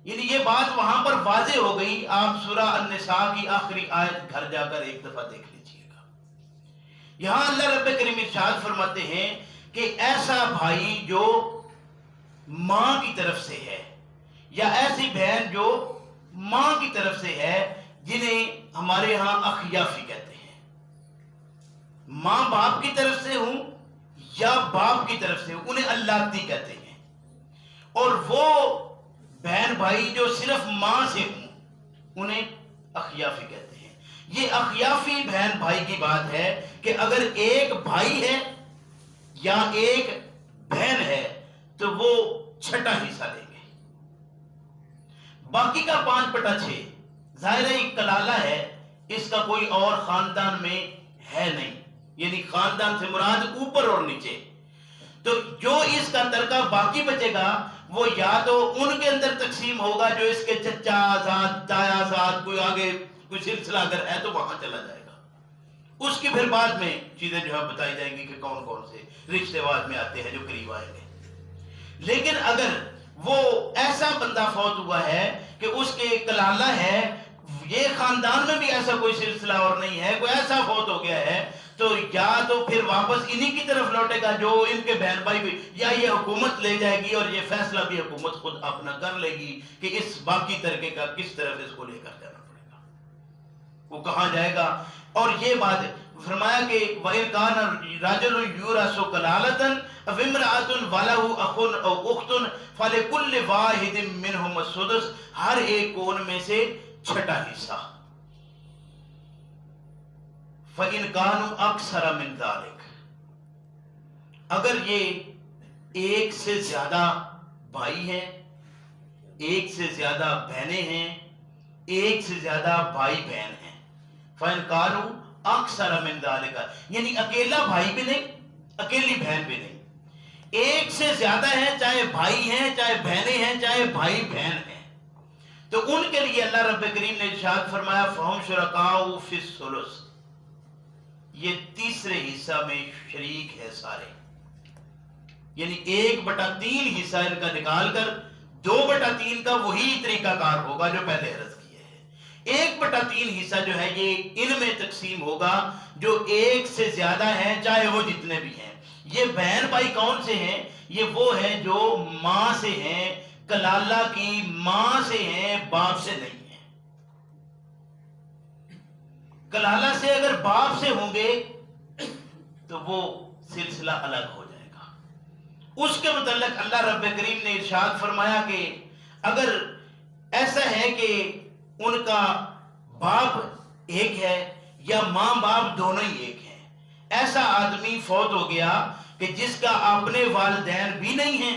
A: یعنی یہ بات وہاں پر واضح ہو گئی. آپ سورہ النساء کی آخری آیت گھر جا کر ایک دفعہ دیکھ لیجئے گا. یہاں اللہ رب کریم ارشاد فرماتے ہیں کہ ایسا بھائی جو ماں کی طرف سے ہے، یا ایسی بہن جو ماں کی طرف سے ہے، جنہیں ہمارے ہاں اخیافی کہتے ہیں، ماں باپ کی طرف سے ہوں یا باپ کی طرف سے ہوں، انہیں اللاتی کہتے ہیں. اور وہ بہن بھائی جو صرف ماں سے ہوں انہیں اخیافی کہتے ہیں. یہ اخیافی بہن بھائی کی بات ہے کہ اگر ایک بھائی ہے یا ایک بہن ہے تو وہ چھٹا حصہ لیں گے. باقی کا 5/6 ظاہر ہے ایک کلالہ ہے, اس کا کوئی اور خاندان میں ہے نہیں, یعنی خاندان سے مراد اوپر اور نیچے. تو جو اس کا ترکہ باقی بچے گا وہ یا تو ان کے اندر تقسیم ہوگا جو اس کے چچا آزاد تایا آزاد کوئی آگے کوئی سلسلہ اگر ہے تو وہاں چلا جائے گا. اس کی پھر بعد میں چیزیں جو ہے بتائی جائیں گی کہ کون کون سے رشتے بعد میں آتے ہیں جو قریب آئیں گے. لیکن اگر وہ ایسا بندہ فوت ہوا ہے کہ اس کے کلالہ ہے, یہ خاندان میں بھی ایسا کوئی سلسلہ اور نہیں ہے, کوئی ایسا فوت ہو گیا ہے, تو یا تو پھر واپس انہی کی طرف لوٹے گا جو ان کے بہن بھائی بھی, یا یہ حکومت لے جائے گی اور یہ فیصلہ بھی حکومت خود اپنا کر لے گی کہ اس باقی ترکے کا کس طرف اس کو لے کر جانا پڑے گا, وہ کہاں جائے گا. اور یہ بات فرمایا کہ وَإِنْ كَانَ رَجُلٌ يُورَثُ كَلَالَةً أَوْ امْرَأَةٌ وَلَهُ أَخٌ أَوْ أُخْتٌ فَلِكُلِّ وَاحِدٍ مِّنْهُمَا السُّدُسُ, ہر ایک کو ان میں سے چھٹا حصہ. فَإِنْ كَانُوا أَكْثَرَ مِنْ ذَلِكَ, اگر یہ ایک سے زیادہ بھائی ہیں, ایک سے زیادہ بہنیں ہیں, ایک سے زیادہ بھائی بہن ہیں. فَإِنْ كَانُوا أَكْثَرَ مِنْ ذَلِكَ, یعنی اکیلا بھائی بھی نہیں اکیلی بہن بھی نہیں, ایک سے زیادہ ہیں, چاہے بھائی ہیں چاہے بہنیں ہیں چاہے بھائی بہن ہیں, تو ان کے لیے اللہ رب کریم نے ارشاد فرمایا فَهُمْ شُرَكَاءُ فِي الثُّلُثِ, یہ تیسرے حصہ میں شریک ہے سارے. یعنی 1/3 حصہ ان کا نکال کر 2/3 کا وہی طریقہ کار ہوگا جو پہلے عرض کیے ہیں. 1/3 حصہ جو ہے یہ ان میں تقسیم ہوگا جو ایک سے زیادہ ہیں چاہے وہ جتنے بھی ہیں. یہ بہن بھائی کون سے ہیں؟ یہ وہ ہیں جو ماں سے ہیں, کلالہ کی ماں سے ہیں, باپ سے نہیں. کلالہ سے اگر باپ سے ہوں گے تو وہ سلسلہ الگ ہو جائے گا. اس کے متعلق اللہ رب کریم نے ارشاد فرمایا کہ اگر ایسا ہے کہ ان کا باپ ایک ہے یا ماں باپ دونوں ہی ایک ہیں, ایسا آدمی فوت ہو گیا کہ جس کا اپنے والدین بھی نہیں ہیں,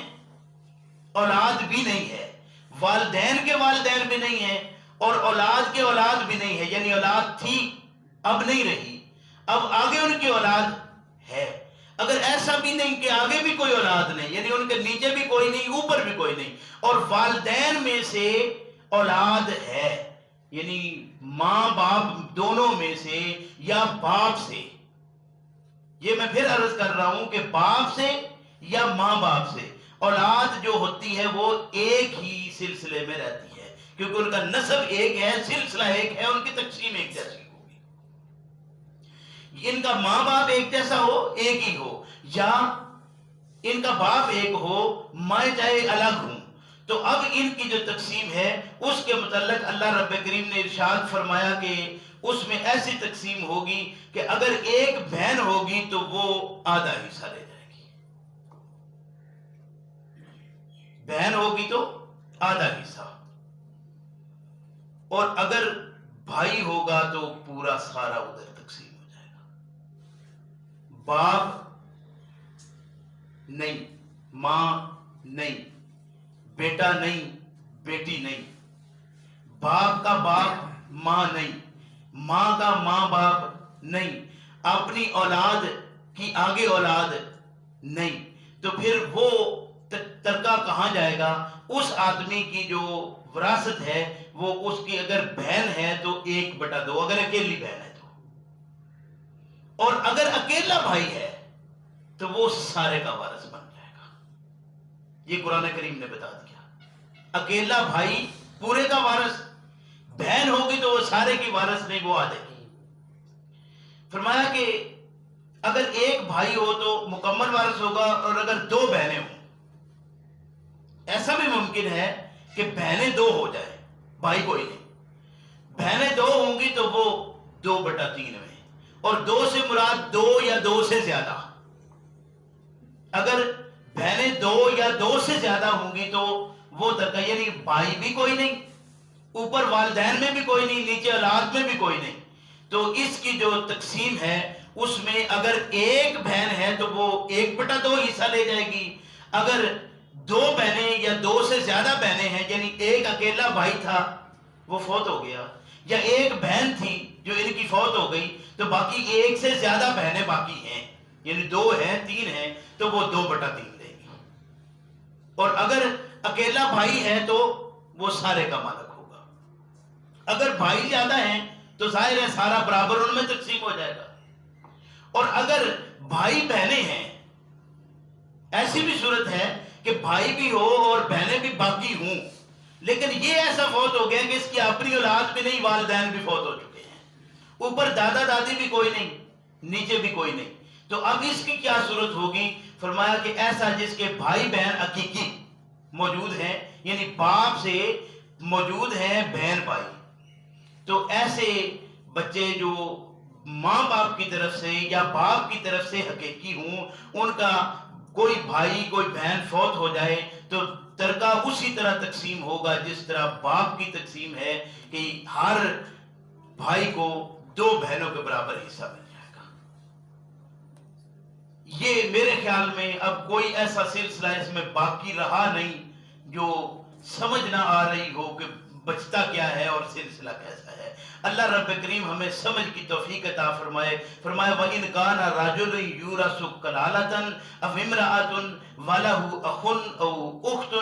A: اولاد بھی نہیں ہے, والدین کے والدین بھی نہیں ہیں اور اولاد کے اولاد بھی نہیں ہے, یعنی اولاد تھی اب نہیں رہی, اب آگے ان کی اولاد ہے. اگر ایسا بھی نہیں کہ آگے بھی کوئی اولاد نہیں, یعنی ان کے نیچے بھی کوئی نہیں اوپر بھی کوئی نہیں, اور والدین میں سے اولاد ہے, یعنی ماں باپ دونوں میں سے یا باپ سے, یہ میں پھر عرض کر رہا ہوں کہ باپ سے یا ماں باپ سے اولاد جو ہوتی ہے وہ ایک ہی سلسلے میں رہتی ہے, کیونکہ ان کا نسب ایک ہے, سلسلہ ایک ہے, ان کی تقسیم ایک جیسی ہوگی. ان کا ماں باپ ایک جیسا ہو, ایک ہی ہو, یا ان کا باپ ایک ہو, مائیں چاہے الگ ہوں, تو اب ان کی جو تقسیم ہے اس کے متعلق اللہ رب کریم نے ارشاد فرمایا کہ اس میں ایسی تقسیم ہوگی کہ اگر ایک بہن ہوگی تو وہ آدھا حصہ لے جائے گی, بہن ہوگی تو آدھا حصہ, اور اگر بھائی ہوگا تو پورا سارا ادھر تقسیم ہو جائے گا. باپ نہیں, ماں نہیں, بیٹا نہیں, بیٹی نہیں, باپ کا باپ ماں نہیں, ماں کا ماں باپ نہیں, اپنی اولاد کی آگے اولاد نہیں, تو پھر وہ ترکہ کہاں جائے گا؟ اس آدمی کی جو وراثت ہے وہ اس کی اگر بہن ہے تو 1/2, اگر اکیلی بہن ہے تو, اور اگر اکیلا بھائی ہے تو وہ سارے کا وارث بن جائے گا. یہ قرآن کریم نے بتا دیا. اکیلا بھائی پورے کا وارث, بہن ہوگی تو وہ سارے کی وارث نہیں, وہ آدھے کی. فرمایا کہ اگر ایک بھائی ہو تو مکمل وارث ہوگا, اور اگر 2 بہنیں ہوں, ایسا بھی ممکن ہے کہ بہنیں 2 ہو جائیں, بھائی کوئی نہیں, بہنیں 2 ہوں گی تو وہ 2/3 میں, اور 2 سے مراد 2 یا 2 سے زیادہ. اگر بہنیں 2 یا 2 سے زیادہ ہوں گی تو وہ ترکہ, یعنی بھائی بھی کوئی نہیں, اوپر والدین میں بھی کوئی نہیں, نیچے اولاد میں بھی کوئی نہیں, تو اس کی جو تقسیم ہے اس میں اگر ایک بہن ہے تو وہ 1/2 حصہ لے جائے گی, اگر دو بہنیں یا دو سے زیادہ بہنیں ہیں، یعنی ایک اکیلا بھائی تھا وہ فوت ہو گیا، یا ایک بہن تھی جو ان کی فوت ہو گئی، تو باقی ایک سے زیادہ بہنیں باقی ہیں، یعنی دو ہیں، تین ہیں، تو وہ 2/3 دیں گی. اور اگر اکیلا بھائی ہے تو وہ سارے کا مالک ہوگا. اگر بھائی زیادہ ہیں تو ظاہر ہے سارا برابر ان میں تقسیم ہو جائے گا. اور اگر بھائی بہنیں ہیں، ایسی بھی صورت ہے کہ بھائی بھی ہو اور بہنیں بھی باقی ہوں، لیکن یہ ایسا فوت ہو گیا کہ اس کی اپنی اولاد بھی نہیں، والدین بھی فوت ہو چکے ہیں، اوپر دادا دادی بھی کوئی نہیں، نیچے بھی کوئی نہیں، تو اب اس کی کیا صورت ہوگی؟ فرمایا کہ ایسا جس کے بھائی بہن حقیقی موجود ہیں، یعنی باپ سے موجود ہیں بہن بھائی، تو ایسے بچے جو ماں باپ کی طرف سے یا باپ کی طرف سے حقیقی ہوں، ان کا کوئی بھائی کوئی بہن فوت ہو جائے تو ترکہ اسی طرح تقسیم ہوگا جس طرح باپ کی تقسیم ہے، کہ ہر بھائی کو 2 بہنوں کے برابر حصہ مل جائے گا. یہ میرے خیال میں اب کوئی ایسا سلسلہ اس میں باقی رہا نہیں جو سمجھ نہ آ رہی ہو کہ بچتا کیا ہے اور سلسلہ کیسا ہے. اللہ رب کریم ہمیں سمجھ کی توفیق عطا فرمائے. فرمایا وَإِنْ كَانَ رَجُلٌ يُورَثُ كَلَالَةً أَوْ امْرَأَةٌ وَلَهُ أَخٌ أَوْ أُخْتٌ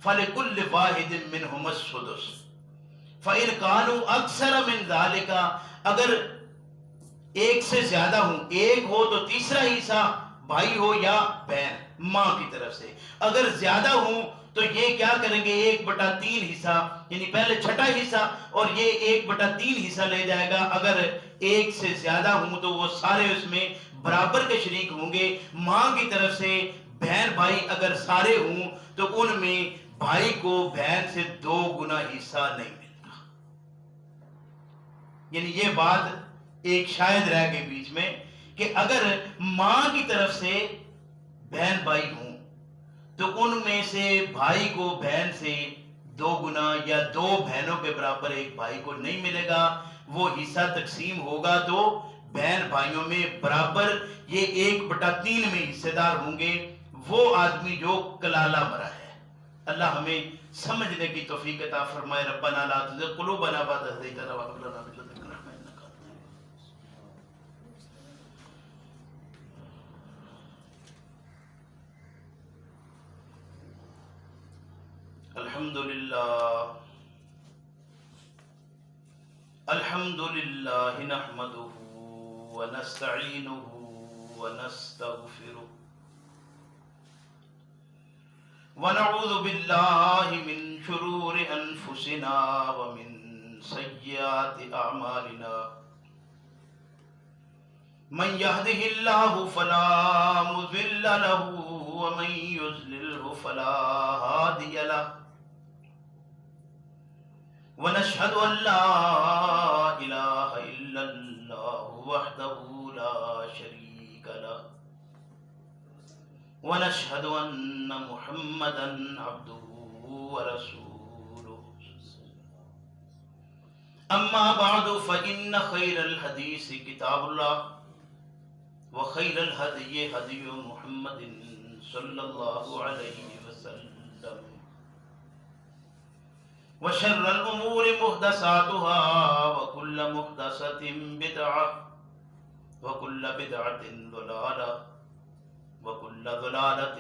A: فَلِكُلِّ وَاحِدٍ مِّنْهُمَا السُّدُسُ فَإِنْ كَانُوا أَكْثَرَ مِنْ ذَلِكَ، اگر ایک سے زیادہ ہوں، ایک ہو تو تیسرا حصہ بھائی ہو یا بہن ماں کی طرف سے، اگر زیادہ ہوں تو یہ کیا کریں گے؟ 1/3 حصہ، یعنی پہلے چھٹا حصہ اور یہ 1/3 حصہ لے جائے گا. اگر ایک سے زیادہ ہوں تو وہ سارے اس میں برابر کے شریک ہوں گے. ماں کی طرف سے بہن بھائی اگر سارے ہوں تو ان میں بھائی کو بہن سے 2 گنا حصہ نہیں ملتا. یعنی یہ بات ایک شاید رہ گئی بیچ میں کہ اگر ماں کی طرف سے بہن بھائی ہوں تو ان میں سے بھائی کو بہن سے 2 گنا یا 2 بہنوں کے برابر ایک بھائی کو نہیں ملے گا. وہ حصہ تقسیم ہوگا تو بہن بھائیوں میں برابر یہ 1/3 میں حصے دار ہوں گے وہ آدمی جو کلالہ مرا ہے. اللہ ہمیں سمجھنے کی توفیق عطا فرمائے. ربنا لا تزغ قلوبنا بعد إذ هديتنا وهب لنا من لدنك رحمة إنك أنت الحمد لله نحمده ونستعينه ونستغفره ونعوذ بالله من شرور أنفسنا ومن سيئات أعمالنا. من يهده الله فلا مضل له ومن يضلله فلا هادي له. ونشهد أن لا إله إلا الله وحده لا شريك له. ونشهد أن محمدا عبده ورسوله. أما بعد فإن خير الحديث كتاب الله وخير الهدي هدي محمد صلى الله عليه وسلم وشر الأمور محدثاتها وكل محدثة بدعة وكل بدعة ضلالة وكل ضلالة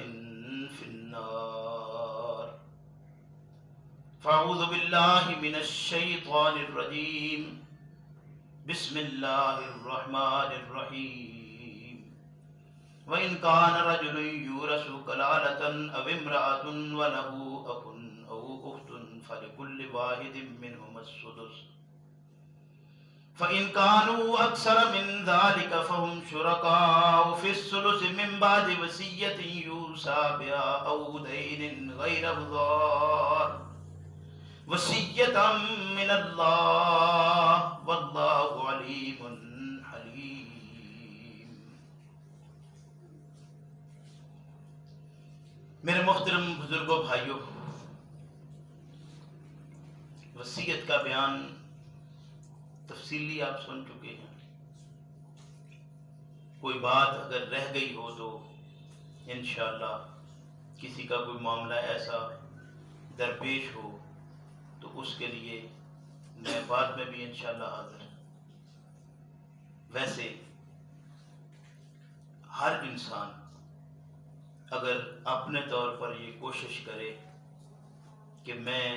A: في النار. فأعوذ بالله من الشيطان الرجيم. بسم الله الرحمن الرحيم. وإن كان رجل يورث كلالة أو امرأة وله أخ أو أخت فلكل واحد منهما السدس فإن كانوا أكثر من ذلك فهم شركاء في الثلث من بعد وصية يوصى بها أو دين غير مضار وصية من الله والله عليم حليم. میرے محترم بزرگوں بھائیوں، وصیت کا بیان تفصیلی آپ سن چکے ہیں. کوئی بات اگر رہ گئی ہو تو انشاءاللہ کسی کا کوئی معاملہ ایسا درپیش ہو تو اس کے لیے میں بعد میں بھی انشاءاللہ حاضر ہوں۔ ویسے ہر انسان اگر اپنے طور پر یہ کوشش کرے کہ میں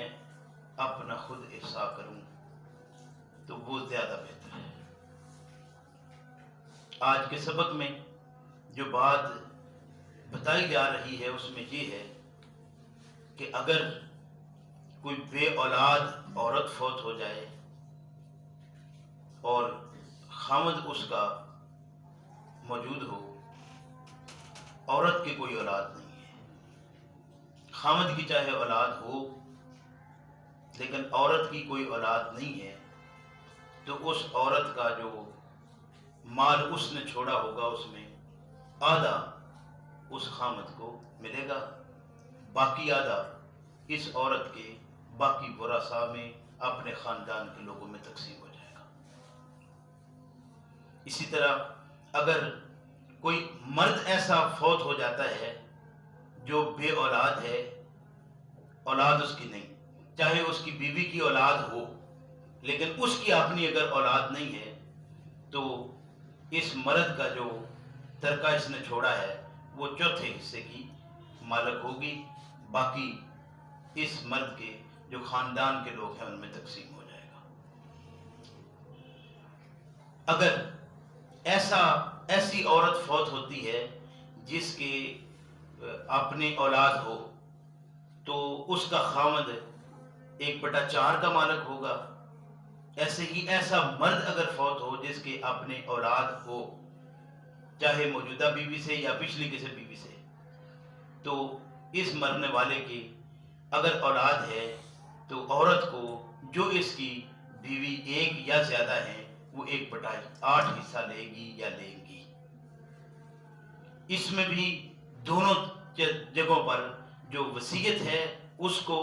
A: اپنا خود احساء کروں تو وہ زیادہ بہتر ہے۔ آج کے سبق میں جو بات بتائی جا رہی ہے اس میں یہ ہے کہ اگر کوئی بے اولاد عورت فوت ہو جائے اور خاوند اس کا موجود ہو، عورت کی کوئی اولاد نہیں ہے، خاوند کی چاہے اولاد ہو لیکن عورت کی کوئی اولاد نہیں ہے، تو اس عورت کا جو مال اس نے چھوڑا ہوگا اس میں آدھا اس خاوند کو ملے گا، باقی آدھا اس عورت کے باقی ورثاء میں اپنے خاندان کے لوگوں میں تقسیم ہو جائے گا۔ اسی طرح اگر کوئی مرد ایسا فوت ہو جاتا ہے جو بے اولاد ہے، اولاد اس کی نہیں، چاہے اس کی بیوی کی اولاد ہو لیکن اس کی اپنی اگر اولاد نہیں ہے تو اس مرد کا جو ترکہ اس نے چھوڑا ہے وہ چوتھے حصے کی مالک ہوگی، باقی اس مرد کے جو خاندان کے لوگ ہیں ان میں تقسیم ہو جائے گا۔ اگر ایسی عورت فوت ہوتی ہے جس کے اپنی اولاد ہو تو اس کا خاوند 1/4 کا مالک ہوگا۔ ایسے ہی ایسا مرد اگر فوت ہو جس کے اپنے اولاد ہو، چاہے موجودہ بیوی سے یا پچھلی کسی بیوی سے، تو اس مرنے والے کی اگر اولاد ہے تو عورت کو جو اس کی بیوی ایک یا زیادہ ہیں وہ 1/8 حصہ لے گی یا لیں گی۔ اس میں بھی دونوں جگہوں پر جو وصیت ہے اس کو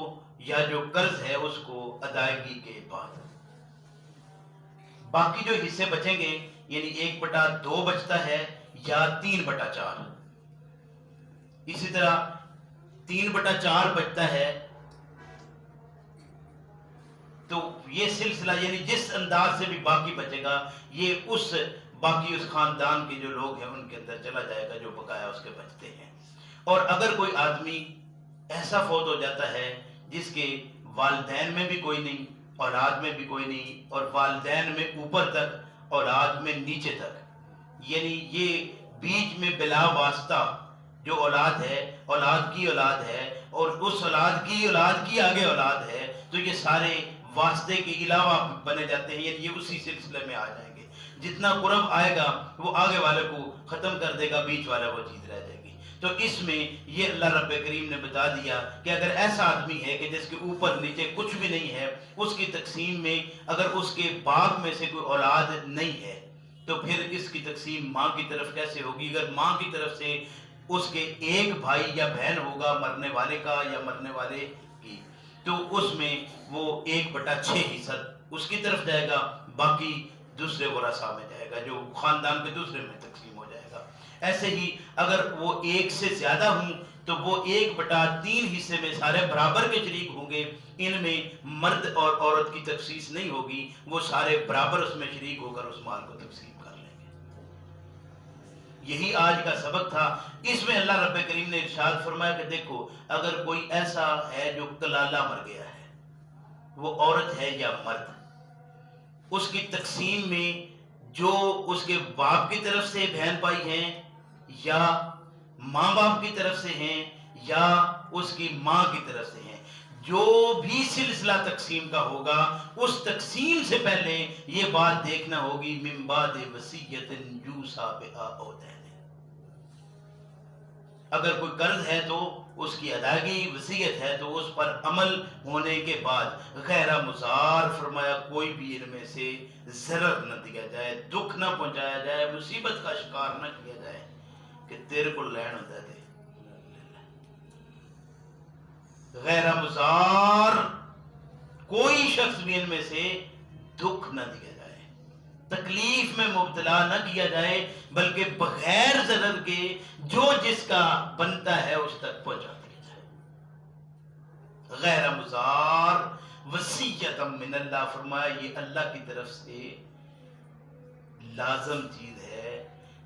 A: یا جو قرض ہے اس کو ادائیگی کے بعد باقی جو حصے بچیں گے، یعنی 1/2 بچتا ہے یا 3/4، اسی طرح 3/4 بچتا ہے تو یہ سلسلہ یعنی جس انداز سے بھی باقی بچے گا یہ باقی اس خاندان کے جو لوگ ہیں ان کے اندر چلا جائے گا جو بقایا اس کے بچتے ہیں۔ اور اگر کوئی آدمی ایسا فوت ہو جاتا ہے جس کے والدین میں بھی کوئی نہیں، اولاد میں بھی کوئی نہیں، اور والدین میں اوپر تک اولاد میں نیچے تک، یعنی یہ بیچ میں بلا واسطہ جو اولاد ہے، اولاد کی اولاد ہے اور اس اولاد کی آگے اولاد ہے، تو یہ سارے واسطے کے علاوہ بنے جاتے ہیں، یعنی یہ اسی سلسلے میں آ جائیں گے۔ جتنا قرب آئے گا وہ آگے والے کو ختم کر دے گا، بیچ والا وہ چیز رہ جائے گی۔ تو اس میں یہ اللہ رب کریم نے بتا دیا کہ اگر ایسا آدمی ہے کہ جس کے اوپر نیچے کچھ بھی نہیں ہے، اس کی تقسیم میں اگر اس کے باپ میں سے کوئی اولاد نہیں ہے تو پھر اس کی تقسیم ماں کی طرف کیسے ہوگی؟ اگر ماں کی طرف سے اس کے ایک بھائی یا بہن ہوگا مرنے والے کا یا مرنے والے کی، تو اس میں وہ 1/6 حصہ اس کی طرف جائے گا، باقی دوسرے ورثاء میں جائے گا جو خاندان کے دوسرے میں تقسیم ہو جائے گا۔ ایسے ہی اگر وہ ایک سے زیادہ ہوں تو وہ 1/3 حصے میں سارے برابر کے شریک ہوں گے، ان میں مرد اور عورت کی تخصیص نہیں ہوگی، وہ سارے برابر اس میں شریک ہو کر اس مال کو تقسیم کر لیں گے۔ یہی آج کا سبق تھا۔ اس میں اللہ رب کریم نے ارشاد فرمایا کہ دیکھو اگر کوئی ایسا ہے جو کلالہ مر گیا ہے، وہ عورت ہے یا مرد، اس کی تقسیم میں جو اس کے باپ کی طرف سے بہن بھائی ہیں یا ماں باپ کی طرف سے ہیں یا اس کی ماں کی طرف سے ہیں، جو بھی سلسلہ تقسیم کا ہوگا اس تقسیم سے پہلے یہ بات دیکھنا ہوگی من بعد وصیۃ یوصی بہا او دین۔ اگر کوئی قرض ہے تو اس کی ادائیگی، وصیت ہے تو اس پر عمل ہونے کے بعد غیر مضار، فرمایا کوئی بھی ان میں سے ضرر نہ دیا جائے، دکھ نہ پہنچایا جائے، مصیبت کا شکار نہ کیا جائے کہ تیرے کو لین ہوتا دے۔ غیر مضار کوئی شخص بھی ان میں سے دکھ نہ دیا جائے، تکلیف میں مبتلا نہ کیا جائے، بلکہ بغیر ضرر کے جو جس کا بنتا ہے اس تک پہنچا دیا غیر مضار وصیت من اللہ، فرمایا یہ اللہ کی طرف سے لازم چیز ہے،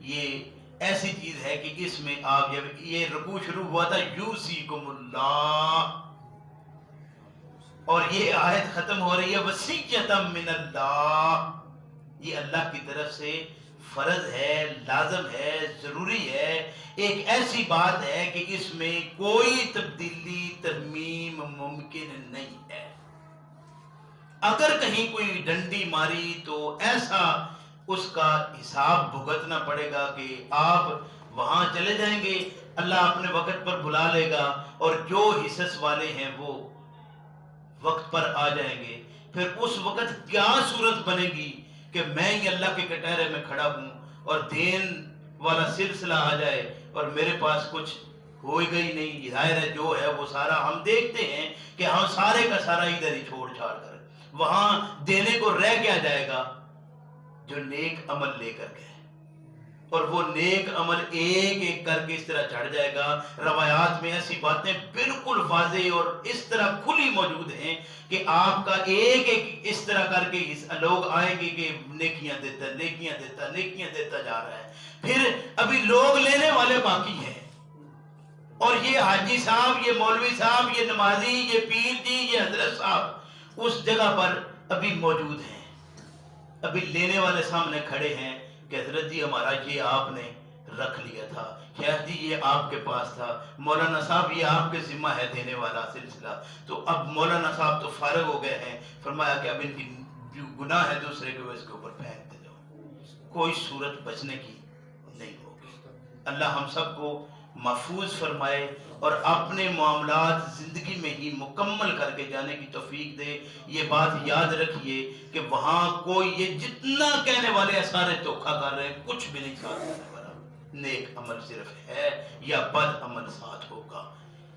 A: یہ ایسی چیز ہے کہ اس میں آپ جب یہ رکوع شروع ہوا تھا یوصیکم اللہ، اور یہ آیت ختم ہو رہی ہے وصیت من اللہ، یہ اللہ کی طرف سے فرض ہے، لازم ہے، ضروری ہے، ایک ایسی بات ہے کہ اس میں کوئی تبدیلی ترمیم ممکن نہیں ہے۔ اگر کہیں کوئی ڈنڈی ماری تو ایسا اس کا حساب بھگتنا پڑے گا کہ آپ وہاں چلے جائیں گے، اللہ اپنے وقت پر بلا لے گا، اور جو حصص والے ہیں وہ وقت پر آ جائیں گے۔ پھر اس وقت کیا صورت بنے گی کہ میں ہی اللہ کے کٹہرے میں کھڑا ہوں اور دین والا سلسلہ آ جائے اور میرے پاس کچھ ہو ہی گئی نہیں۔ ظاہر ہے جو ہے وہ سارا ہم دیکھتے ہیں کہ ہم سارے کا سارا ادھر ہی چھوڑ چھاڑ کر وہاں دینے کو رہ کیا جائے گا؟ جو نیک عمل لے کر گئے، اور وہ نیک عمل ایک ایک کر کے اس طرح چڑھ جائے گا۔ روایات میں ایسی باتیں بالکل واضح اور اس طرح کھلی موجود ہیں کہ آپ کا ایک ایک اس طرح کر کے لوگ آئیں گے کہ نیکیاں دیتا نیکیاں دیتا نیکیاں دیتا جا رہا ہے، پھر ابھی لوگ لینے والے باقی ہیں، اور یہ حاجی صاحب، یہ مولوی صاحب، یہ نمازی، یہ پیر جی، یہ حضرت صاحب اس جگہ پر ابھی موجود ہیں، ابھی لینے والے سامنے کھڑے ہیں کہ حضرت جی ہمارا یہ آپ نے رکھ لیا تھا، شیخ جی یہ آپ کے پاس تھا، مولانا صاحب یہ آپ کے ذمہ ہے دینے والا سلسلہ۔ تو اب مولانا صاحب تو فارغ ہو گئے ہیں، فرمایا کہ اب ان کی جو گناہ ہے دوسرے کے وہ اس کے اوپر پھینکتے جاؤ، کوئی صورت بچنے کی نہیں ہوگی۔ اللہ ہم سب کو محفوظ فرمائے اور اپنے معاملات زندگی میں ہی مکمل کر کے جانے کی توفیق دے۔ یہ بات یاد رکھیے کہ وہاں کوئی یہ جتنا کہنے والے سارے دھوکہ کر رہے ہیں، کچھ بھی نہیں ساتھ ہونے والا۔ نیک عمل صرف ہے یا بد عمل ساتھ ہوگا،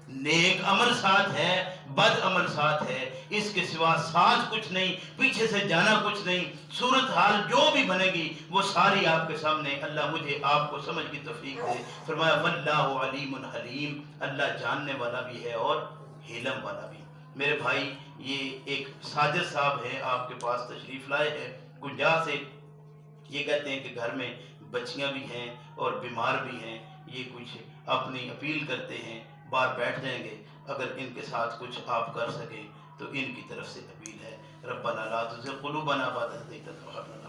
A: نیک عمل ساتھ ہے، بد عمل ساتھ ہے، اس کے سوا ساتھ کچھ نہیں، پیچھے سے جانا کچھ نہیں۔ صورتحال جو بھی بنے گی وہ ساری آپ کے سامنے، اللہ مجھے آپ کو سمجھ کی توفیق دے۔ فرمایا واللہ علیم حلیم، اللہ جاننے والا بھی ہے اور حلم والا بھی۔ میرے بھائی یہ ایک ساجد صاحب ہے آپ کے پاس تشریف لائے ہیں گنجا سے، یہ کہتے ہیں کہ گھر میں بچیاں بھی ہیں اور بیمار بھی ہیں، یہ کچھ اپنی اپیل کرتے ہیں، باہر بیٹھ جائیں گے، اگر ان کے ساتھ کچھ آپ کر سکیں تو ان کی طرف سے اپیل ہے۔ ربنا لا تزغ قلوبنا بعد إذ هديتنا وهب لنا